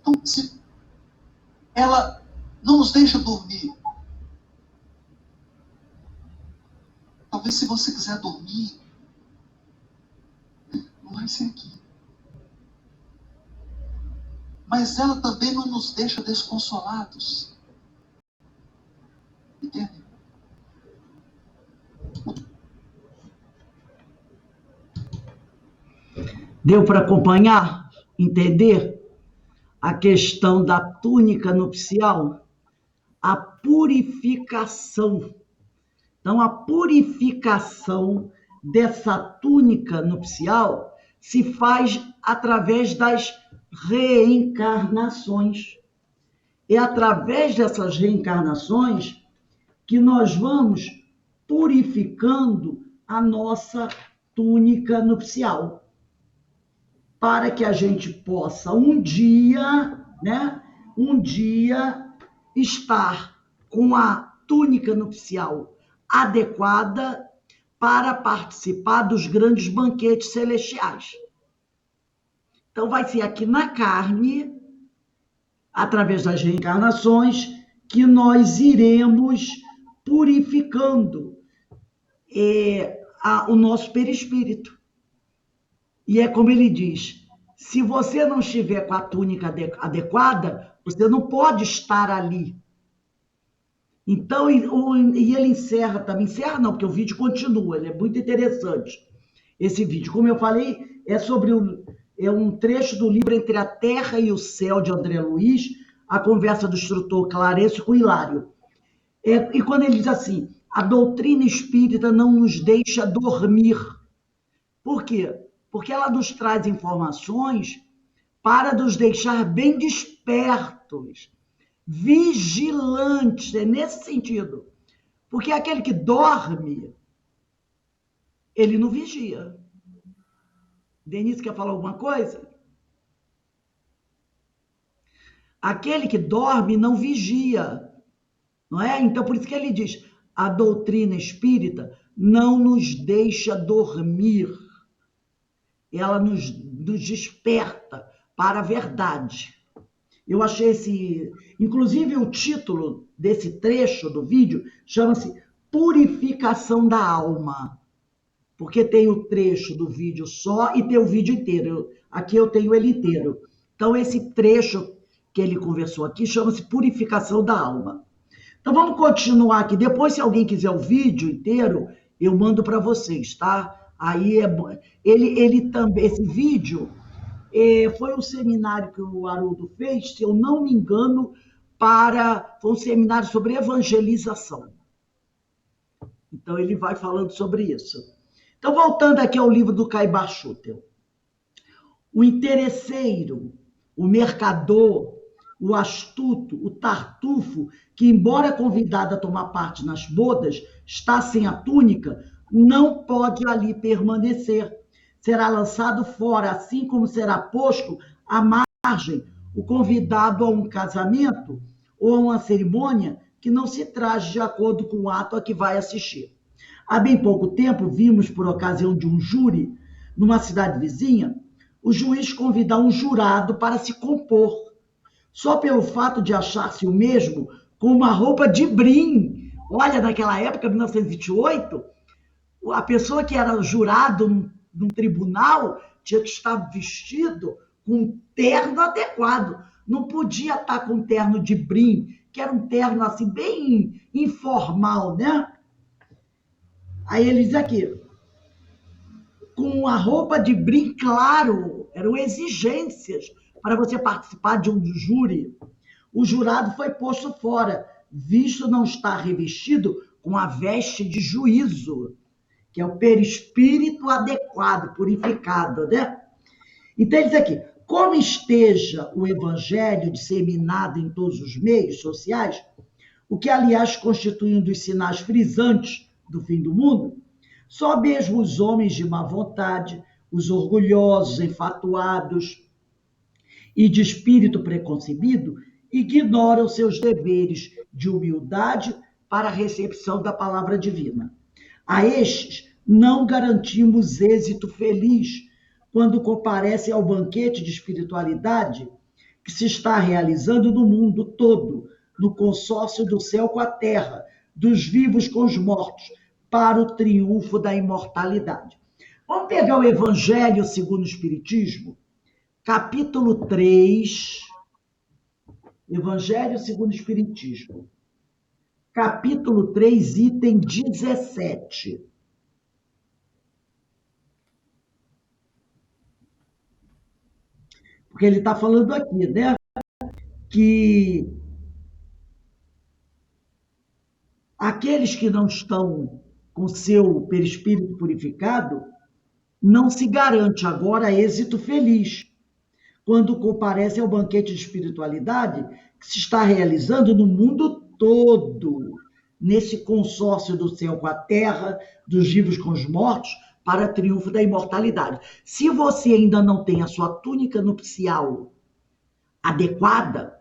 Então, se ela não nos deixa dormir, talvez se você quiser dormir, não vai ser aqui. Mas ela também não nos deixa desconsolados. Entende? Deu para acompanhar? Entender a questão da túnica nupcial? A purificação. Então, a purificação dessa túnica nupcial se faz através das reencarnações. É através dessas reencarnações que nós vamos purificando a nossa túnica nupcial, para que a gente possa um dia estar com a túnica nupcial adequada para participar dos grandes banquetes celestiais. Então, vai ser aqui na carne, através das reencarnações, que nós iremos purificando o nosso perispírito. E é como ele diz, se você não estiver com a túnica adequada, você não pode estar ali. Então, e ele encerra também, encerra não, porque o vídeo continua, ele é muito interessante, esse vídeo. Como eu falei, é sobre um trecho do livro Entre a Terra e o Céu, de André Luiz, a conversa do instrutor Clarencio com Hilário. E quando ele diz assim, a doutrina espírita não nos deixa dormir. Por quê? Porque ela nos traz informações para nos deixar bem despertos, vigilantes, é nesse sentido. Porque aquele que dorme, ele não vigia. Denise, quer falar alguma coisa? Aquele que dorme não vigia, não é? Então, por isso que ele diz, a doutrina espírita não nos deixa dormir. Ela nos desperta para a verdade. Eu achei inclusive o título desse trecho do vídeo chama-se Purificação da Alma, porque tem o trecho do vídeo só e tem o vídeo inteiro. Aqui eu tenho ele inteiro. Então, esse trecho que ele conversou aqui chama-se Purificação da Alma. Então, vamos continuar aqui. Depois, se alguém quiser o vídeo inteiro, eu mando para vocês, tá? Aí ele também, esse vídeo foi um seminário que o Haroldo fez, se eu não me engano, foi um seminário sobre evangelização. Então, ele vai falando sobre isso. Então, voltando aqui ao livro do Caibar Schutel. O interesseiro, o mercador, o astuto, o tartufo, que, embora convidado a tomar parte nas bodas, está sem a túnica, não pode ali permanecer. Será lançado fora, assim como será posto à margem o convidado a um casamento ou a uma cerimônia que não se traje de acordo com o ato a que vai assistir. Há bem pouco tempo, vimos, por ocasião de um júri, numa cidade vizinha, o juiz convidar um jurado para se compor, só pelo fato de achar-se o mesmo com uma roupa de brim. Olha, naquela época, 1928, a pessoa que era jurado num tribunal tinha que estar vestido com um terno adequado. Não podia estar com um terno de brim, que era um terno assim bem informal, né? Aí ele diz aqui, com a roupa de brim claro, eram exigências para você participar de um júri. O jurado foi posto fora, visto não estar revestido com a veste de juízo, que é o perispírito adequado, purificado, né? Então, ele diz aqui, como esteja o evangelho disseminado em todos os meios sociais, o que, aliás, constitui um dos sinais frisantes do fim do mundo, só mesmo os homens de má vontade, os orgulhosos, enfatuados e de espírito preconcebido ignoram seus deveres de humildade para a recepção da palavra divina. A estes não garantimos êxito feliz quando comparecem ao banquete de espiritualidade que se está realizando no mundo todo, no consórcio do céu com a terra, dos vivos com os mortos, para o triunfo da imortalidade. Vamos pegar o Evangelho segundo o Espiritismo, capítulo 3, Evangelho segundo o Espiritismo, capítulo 3, item 17. Porque ele está falando aqui, né? Que aqueles que não estão com seu perispírito purificado, não se garante agora êxito feliz quando comparecem ao banquete de espiritualidade que se está realizando no mundo todo, nesse consórcio do céu com a terra, dos vivos com os mortos, para triunfo da imortalidade. Se você ainda não tem a sua túnica nupcial adequada,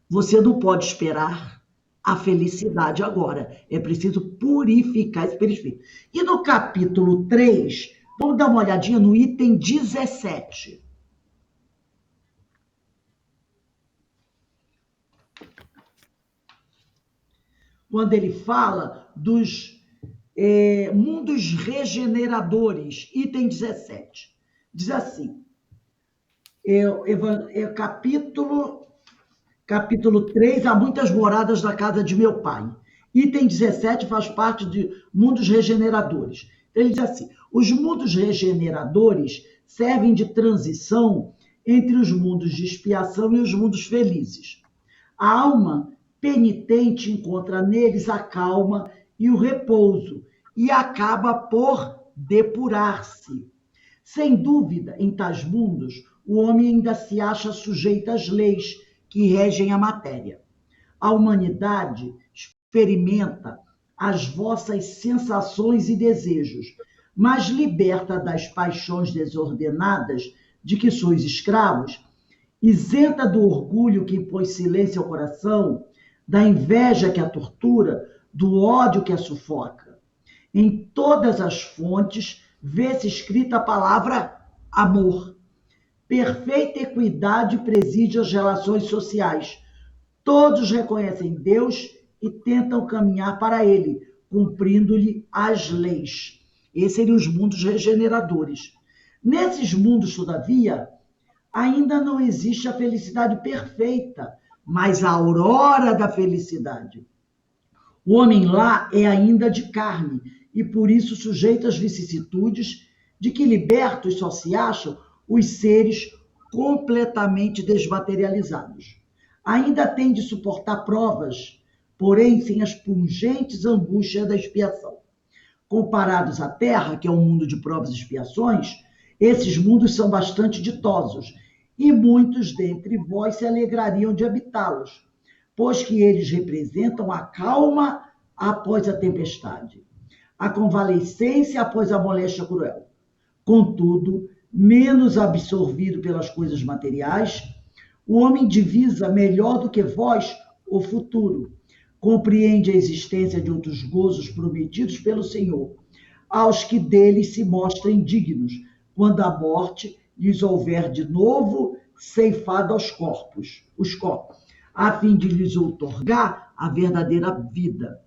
você não pode esperar a felicidade agora. É preciso purificar esse perispírito. E no capítulo 3, vamos dar uma olhadinha no item 17. Quando ele fala dos mundos regeneradores, item 17. Diz assim, capítulo 3, há muitas moradas na casa de meu pai. Item 17 faz parte de mundos regeneradores. Ele diz assim, os mundos regeneradores servem de transição entre os mundos de expiação e os mundos felizes. A alma penitente encontra neles a calma e o repouso e acaba por depurar-se. Sem dúvida, em tais mundos, o homem ainda se acha sujeito às leis que regem a matéria. A humanidade experimenta as vossas sensações e desejos, mas liberta das paixões desordenadas de que sois escravos, isenta do orgulho que impõe silêncio ao coração, da inveja que a tortura, do ódio que a sufoca. Em todas as fontes vê-se escrita a palavra amor. Perfeita equidade preside as relações sociais. Todos reconhecem Deus e tentam caminhar para Ele, cumprindo-lhe as leis. Esses seriam os mundos regeneradores. Nesses mundos, todavia, ainda não existe a felicidade perfeita, mas a aurora da felicidade. O homem lá é ainda de carne e por isso sujeito às vicissitudes de que libertos só se acham os seres completamente desmaterializados. Ainda tem de suportar provas, porém sem as pungentes angústias da expiação. Comparados à Terra, que é um mundo de provas e expiações, esses mundos são bastante ditosos, e muitos dentre vós se alegrariam de habitá-los, pois que eles representam a calma após a tempestade, a convalescência após a moléstia cruel. Contudo, menos absorvido pelas coisas materiais, o homem divisa melhor do que vós o futuro, compreende a existência de outros gozos prometidos pelo Senhor, aos que deles se mostrem dignos, quando a morte lhes houver de novo ceifado os corpos, a fim de lhes outorgar a verdadeira vida.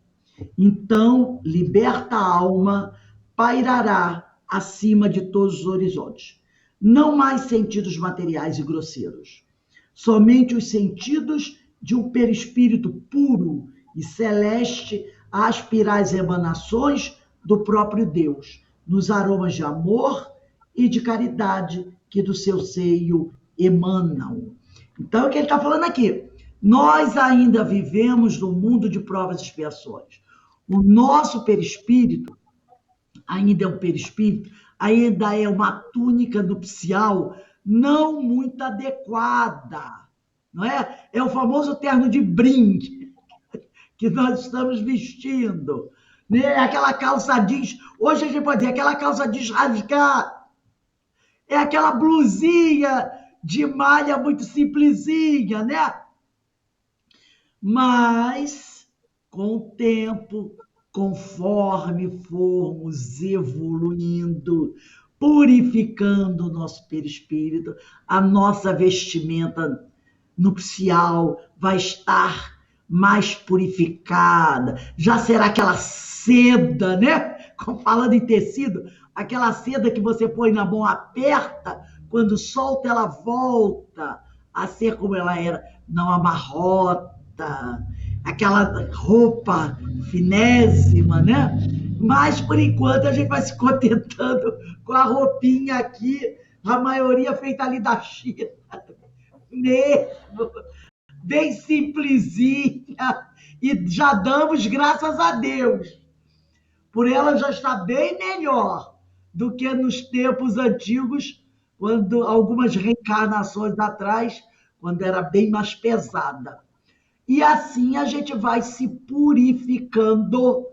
Então, liberta a alma, pairará acima de todos os horizontes. Não mais sentidos materiais e grosseiros, somente os sentidos de um perispírito puro e celeste a aspirar as emanações do próprio Deus, nos aromas de amor e de caridade que do seu seio emanam. Então, é o que ele está falando aqui. Nós ainda vivemos no mundo de provas e expiações. O nosso perispírito ainda é um perispírito, ainda é uma túnica nupcial não muito adequada, não é? É o famoso terno de brinde que nós estamos vestindo, né? Aquela calça jeans, hoje a gente pode dizer aquela calça jeans rasgada, é aquela blusinha de malha muito simplesinha, né? Mas, com o tempo, conforme formos evoluindo, purificando o nosso perispírito, a nossa vestimenta nupcial vai estar mais purificada, já será aquela seda, né? Falando em tecido, aquela seda que você põe na mão, aperta, quando solta ela volta a ser como ela era, não amarrota, aquela roupa finésima, né? Mas, por enquanto, a gente vai se contentando com a roupinha aqui, a maioria feita ali da China, mesmo, bem simplesinha, e já damos graças a Deus. Por ela já está bem melhor do que nos tempos antigos, quando algumas reencarnações atrás, quando era bem mais pesada. E assim a gente vai se purificando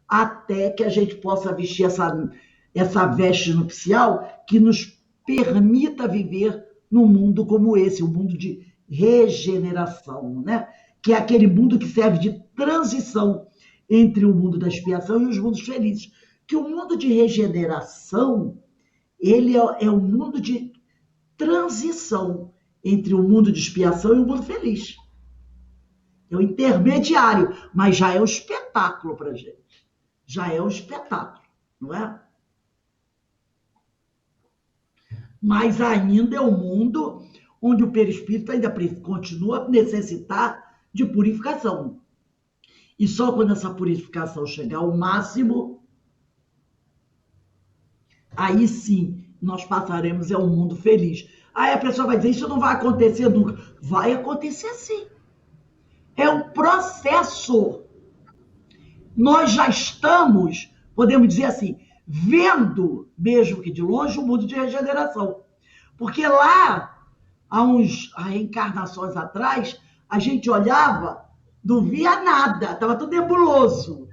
até que a gente possa vestir essa veste nupcial que nos permita viver num mundo como esse, um mundo de regeneração, né? Que é aquele mundo que serve de transição entre o mundo da expiação e os mundos felizes. Que o mundo de regeneração, ele é um mundo de transição entre o mundo de expiação e o mundo feliz. É o intermediário, mas já é um espetáculo para a gente. Já é um espetáculo, não é? Mas ainda é um mundo onde o perispírito ainda continua a necessitar de purificação. E só quando essa purificação chegar ao máximo, aí sim nós passaremos a um mundo feliz. Aí a pessoa vai dizer, isso não vai acontecer nunca. Vai acontecer sim. É um processo. Nós já estamos, podemos dizer assim, vendo, mesmo que de longe, o mundo de regeneração. Porque lá, há reencarnações atrás, a gente olhava, não via nada, estava tudo nebuloso.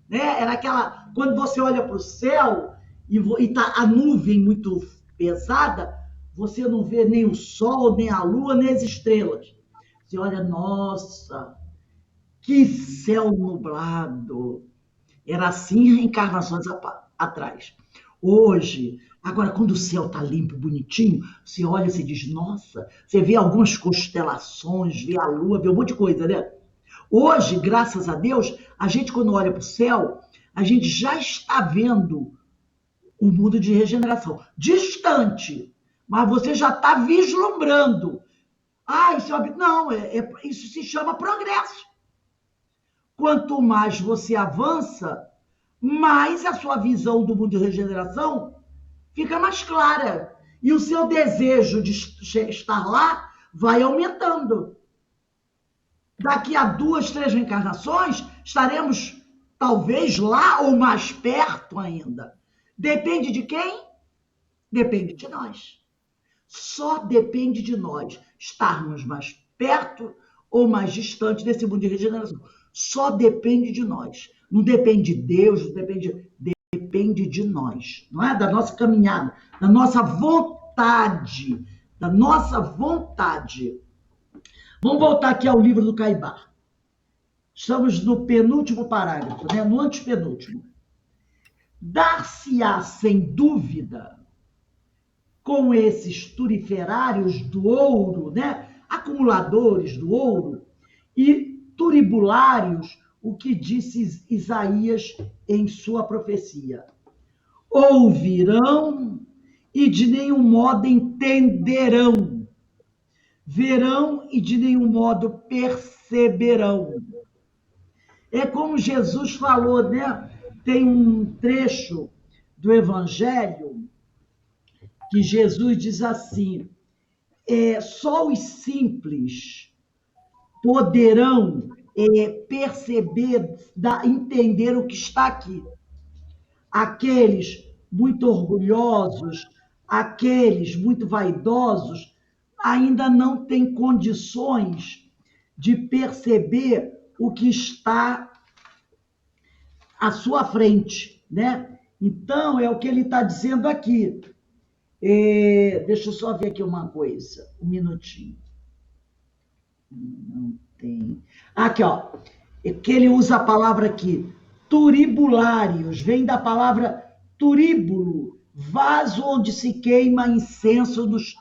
Né? Era aquela, quando você olha para o céu e está a nuvem muito pesada, você não vê nem o sol, nem a lua, nem as estrelas. Você olha, nossa, que céu nublado. Era assim reencarnações atrás. Hoje, agora quando o céu está limpo, bonitinho, você olha e se diz, nossa, você vê algumas constelações, vê a lua, vê um monte de coisa, né? Hoje, graças a Deus, a gente quando olha para o céu, a gente já está vendo o mundo de regeneração. Distante, mas você já está vislumbrando. Isso é não, isso se chama progresso. Quanto mais você avança, mais a sua visão do mundo de regeneração fica mais clara. E o seu desejo de estar lá vai aumentando. Daqui a 2, 3 reencarnações, estaremos talvez lá ou mais perto ainda. Depende de quem? Depende de nós. Só depende de nós estarmos mais perto ou mais distante desse mundo de regeneração. Só depende de nós. Não depende de Deus, não depende de nós, não é? Da nossa caminhada, da nossa vontade, da nossa vontade. Vamos voltar aqui ao livro do Caibar. Estamos no penúltimo parágrafo, né? No antepenúltimo. Dar-se-á, sem dúvida, com esses turiferários do ouro, né? Acumuladores do ouro, e turibulários, o que disse Isaías em sua profecia. Ouvirão e de nenhum modo entenderão. Verão e de nenhum modo perceberão. É como Jesus falou, né? Tem um trecho do Evangelho que Jesus diz assim, só os simples poderão perceber, entender o que está aqui. Aqueles muito orgulhosos, aqueles muito vaidosos, ainda não têm condições de perceber o que está à sua frente, né? Então, é o que ele está dizendo aqui. Deixa eu só ver aqui uma coisa, um minutinho. Não tem. Aqui, ó. Que ele usa a palavra aqui, turibulários, vem da palavra turíbulo, vaso onde se queima incenso nos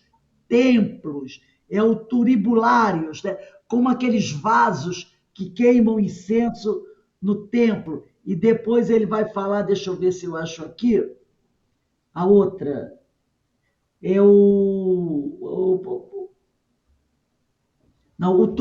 templos. É o turibulários, né? Como aqueles vasos que queimam incenso no templo. E depois ele vai falar, deixa eu ver se eu acho aqui, a outra. É não,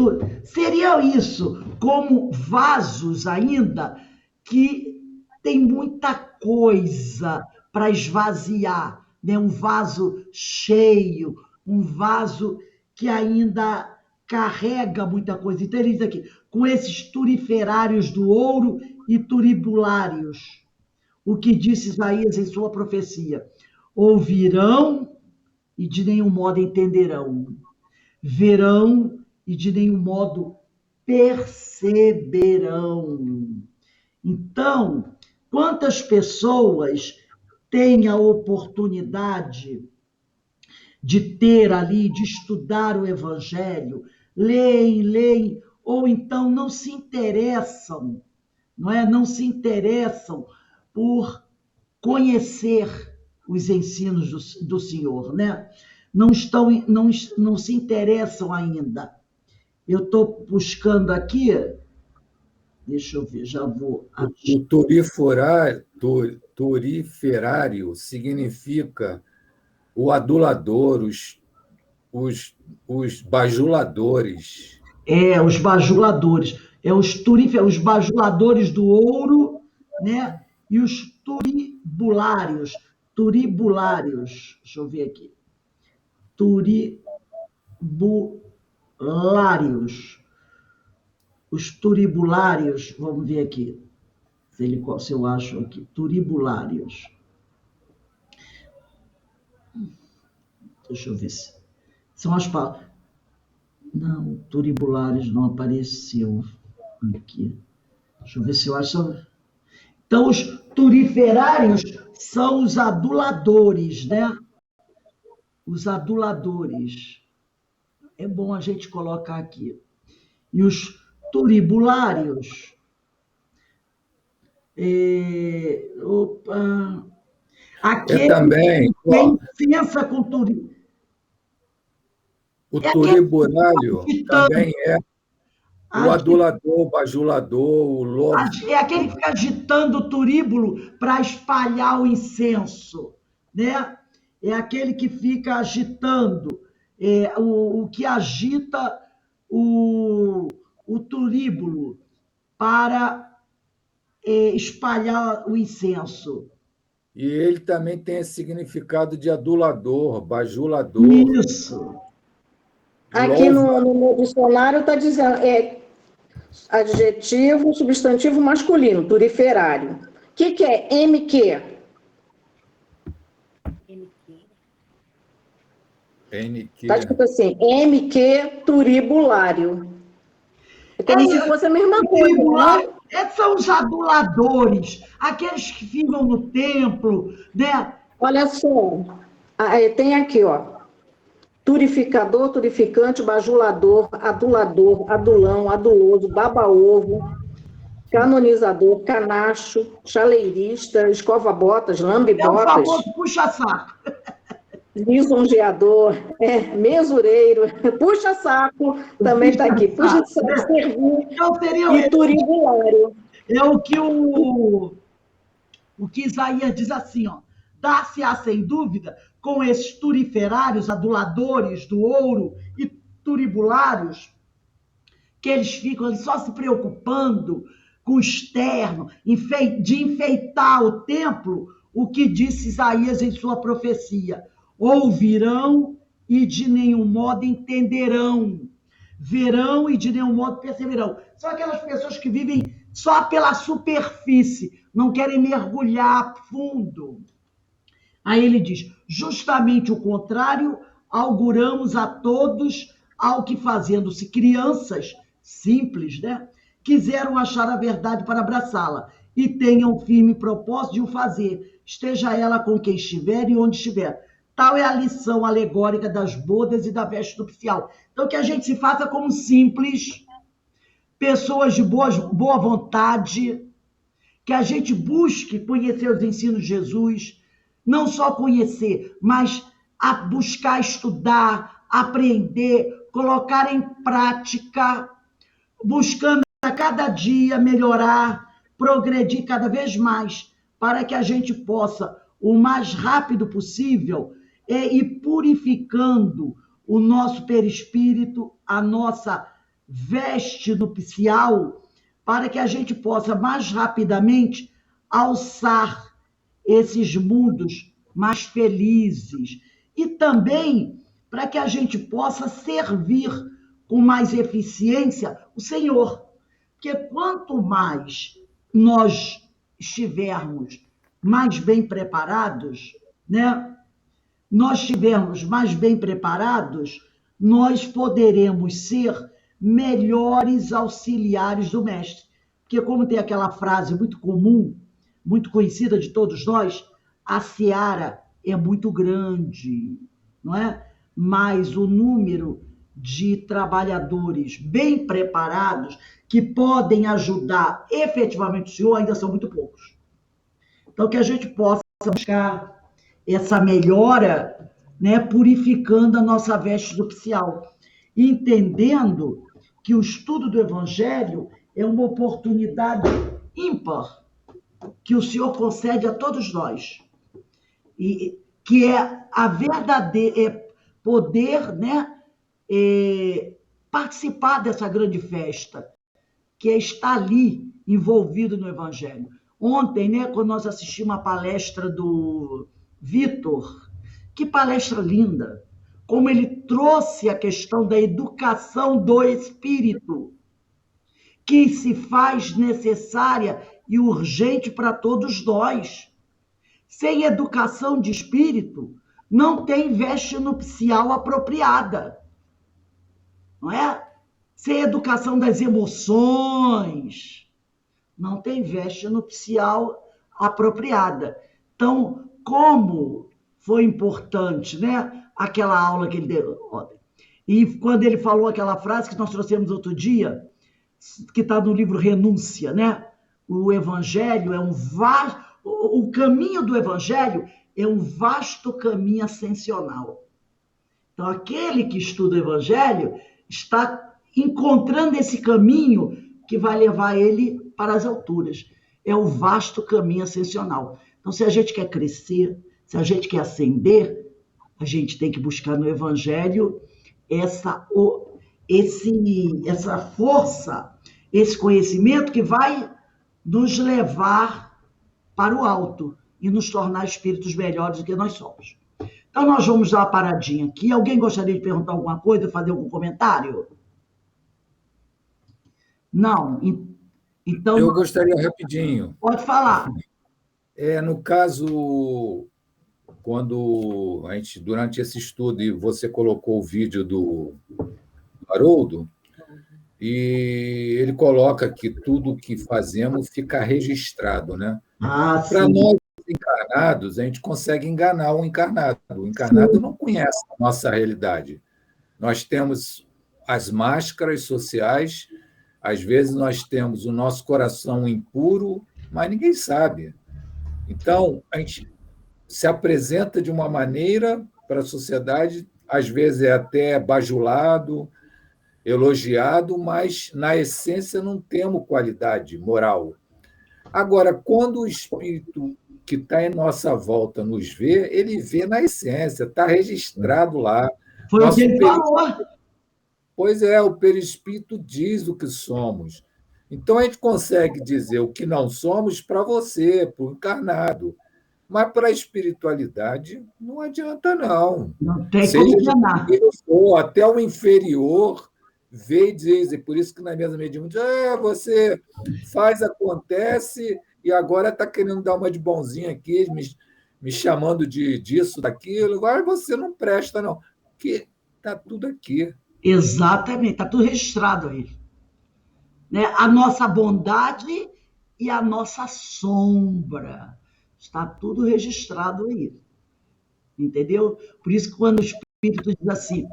seria isso, como vasos ainda que tem muita coisa para esvaziar, né? Um vaso cheio, um vaso que ainda carrega muita coisa. Então ele diz aqui, com esses turiferários do ouro e turibulários, o que disse Isaías em sua profecia: ouvirão e de nenhum modo entenderão, verão e de nenhum modo perceberão. Então, quantas pessoas têm a oportunidade de ter ali, de estudar o Evangelho, leem, ou então não se interessam, não é? Não se interessam por conhecer os ensinos do Senhor, né? Não se interessam ainda. Eu estou buscando aqui, deixa eu ver, já vou. O turiferário significa o adulador, os bajuladores. Os bajuladores. Os bajuladores do ouro, né? E os turibulários. Deixa eu ver aqui. Turibulários. Os turibulários, vamos ver aqui. Se eu acho aqui. Turibulários. Deixa eu ver se são as palavras. Não, turibulários não apareceu aqui. Deixa eu ver se eu acho. Então, os turiferários são os aduladores, né? Os aduladores. É bom a gente colocar aqui. E os turibulários. Aquele também. Quem pensa com turibulário. O turibulário também é o adulador, o bajulador, o louco. É aquele que fica agitando o turíbulo para espalhar o incenso, né? É aquele que fica agitando, o que agita o turíbulo para espalhar o incenso. E ele também tem esse significado de adulador, bajulador. Isso. Aqui no meu dicionário está dizendo adjetivo, substantivo masculino, turiferário. O que é MQ? Está escrito assim, MQ turibulário. É como se fosse a mesma coisa, né? São os aduladores, aqueles que ficam no templo, né? Olha só, tem aqui, ó. Turificador, turificante, bajulador, adulador, adulão, aduloso, baba-ovo, canonizador, canacho, chaleirista, escova-botas, lambe-botas. É o famoso puxa-saco. Lisonjeador, mesureiro, puxa-saco, também está aqui, puxa-saco, servir, e turibulário. É o que Isaías diz assim, ó, dar-se-á sem dúvida com esses turiferários, aduladores do ouro e turibulários, que eles ficam ali só se preocupando com o externo, de enfeitar o templo, o que disse Isaías em sua profecia: ouvirão e de nenhum modo entenderão, verão e de nenhum modo perceberão. São aquelas pessoas que vivem só pela superfície, não querem mergulhar fundo. Aí ele diz, justamente o contrário, auguramos a todos ao que, fazendo-se crianças simples, né, quiseram achar a verdade para abraçá-la e tenham firme propósito de o fazer, esteja ela com quem estiver e onde estiver. Tal é a lição alegórica das bodas e da veste nupcial. Então, que a gente se faça como simples, pessoas de boa vontade, que a gente busque conhecer os ensinos de Jesus, não só conhecer, mas a buscar estudar, aprender, colocar em prática, buscando a cada dia melhorar, progredir cada vez mais, para que a gente possa, o mais rápido possível, ir purificando o nosso perispírito, a nossa veste nupcial, para que a gente possa mais rapidamente alçar esses mundos mais felizes e também para que a gente possa servir com mais eficiência o Senhor. Porque quanto mais nós estivermos mais bem preparados, né? Nós estivermos mais bem preparados, nós poderemos ser melhores auxiliares do mestre. Porque como tem aquela frase muito comum, muito conhecida de todos nós, a seara é muito grande, não é? Mas o número de trabalhadores bem preparados que podem ajudar efetivamente o senhor ainda são muito poucos. Então, que a gente possa buscar essa melhora, né, purificando a nossa veste nupcial, entendendo que o estudo do Evangelho é uma oportunidade ímpar que o Senhor concede a todos nós, e que é a verdadeira poder, né, participar dessa grande festa, que é estar ali envolvido no Evangelho. Ontem, né, quando nós assistimos a palestra do Vitor, que palestra linda, como ele trouxe a questão da educação do espírito, que se faz necessária e urgente para todos nós. Sem educação de espírito, não tem veste nupcial apropriada, não é? Sem educação das emoções, não tem veste nupcial apropriada. Então, como foi importante, né, aquela aula que ele deu ontem. E quando ele falou aquela frase que nós trouxemos outro dia, que está no livro Renúncia, né? O Evangelho é um vasto... O caminho do Evangelho é um vasto caminho ascensional. Então, aquele que estuda o Evangelho está encontrando esse caminho que vai levar ele para as alturas. É o vasto caminho ascensional. Então, se a gente quer crescer, se a gente quer ascender, a gente tem que buscar no Evangelho essa força, esse conhecimento que vai nos levar para o alto e nos tornar espíritos melhores do que nós somos. Então, nós vamos dar uma paradinha aqui. Alguém gostaria de perguntar alguma coisa, fazer algum comentário? Não? Então... Eu gostaria rapidinho. Pode falar. No caso, quando a gente, durante esse estudo, e você colocou o vídeo do Haroldo, e ele coloca que tudo que fazemos fica registrado, né? Para nós encarnados, a gente consegue enganar o encarnado. O encarnado não conhece a nossa realidade. Nós temos as máscaras sociais, às vezes nós temos o nosso coração impuro, mas ninguém sabe. Então, a gente se apresenta de uma maneira para a sociedade, às vezes é até bajulado, elogiado, mas, na essência, não temos qualidade moral. Agora, quando o espírito que está em nossa volta nos vê, ele vê na essência, está registrado lá. Foi o que ele falou. Pois é, o perispírito diz o que somos. Então, a gente consegue dizer o que não somos para você, para o encarnado. Mas para a espiritualidade não adianta, não. Não tem como enganar. Até o inferior vê e diz, e por isso que na mesa mediúnica você faz, acontece, e agora está querendo dar uma de bonzinho aqui, me chamando disso, daquilo. Agora você não presta, não. Porque está tudo aqui. Exatamente, está tudo registrado aí. Né? A nossa bondade e a nossa sombra. Está tudo registrado aí. entendeu? Por isso que quando o espírito diz assim,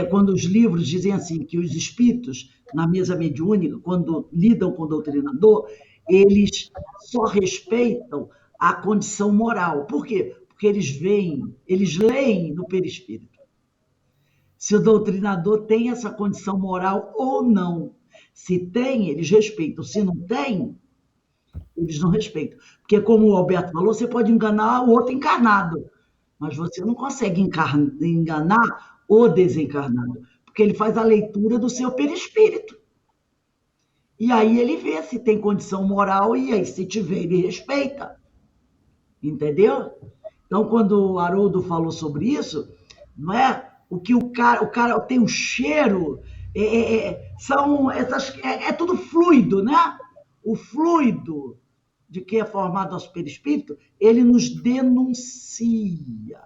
quando os livros dizem assim, que os espíritos, na mesa mediúnica, quando lidam com o doutrinador, eles só respeitam a condição moral. Por quê? Porque eles leem no perispírito. Se o doutrinador tem essa condição moral ou não. Se tem, eles respeitam. Se não tem, eles não respeitam. Porque, como o Alberto falou, você pode enganar o outro encarnado, mas você não consegue enganar o desencarnado, porque ele faz a leitura do seu perispírito. E aí ele vê se tem condição moral, e aí, se tiver, ele respeita. Entendeu? Então, quando o Haroldo falou sobre isso, não é? O que o cara tem o cheiro, é tudo fluido, né? O fluido de que é formado nosso perispírito, ele nos denuncia.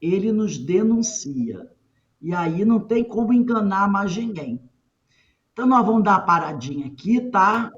Ele nos denuncia. E aí não tem como enganar mais ninguém. Então, nós vamos dar uma paradinha aqui, tá?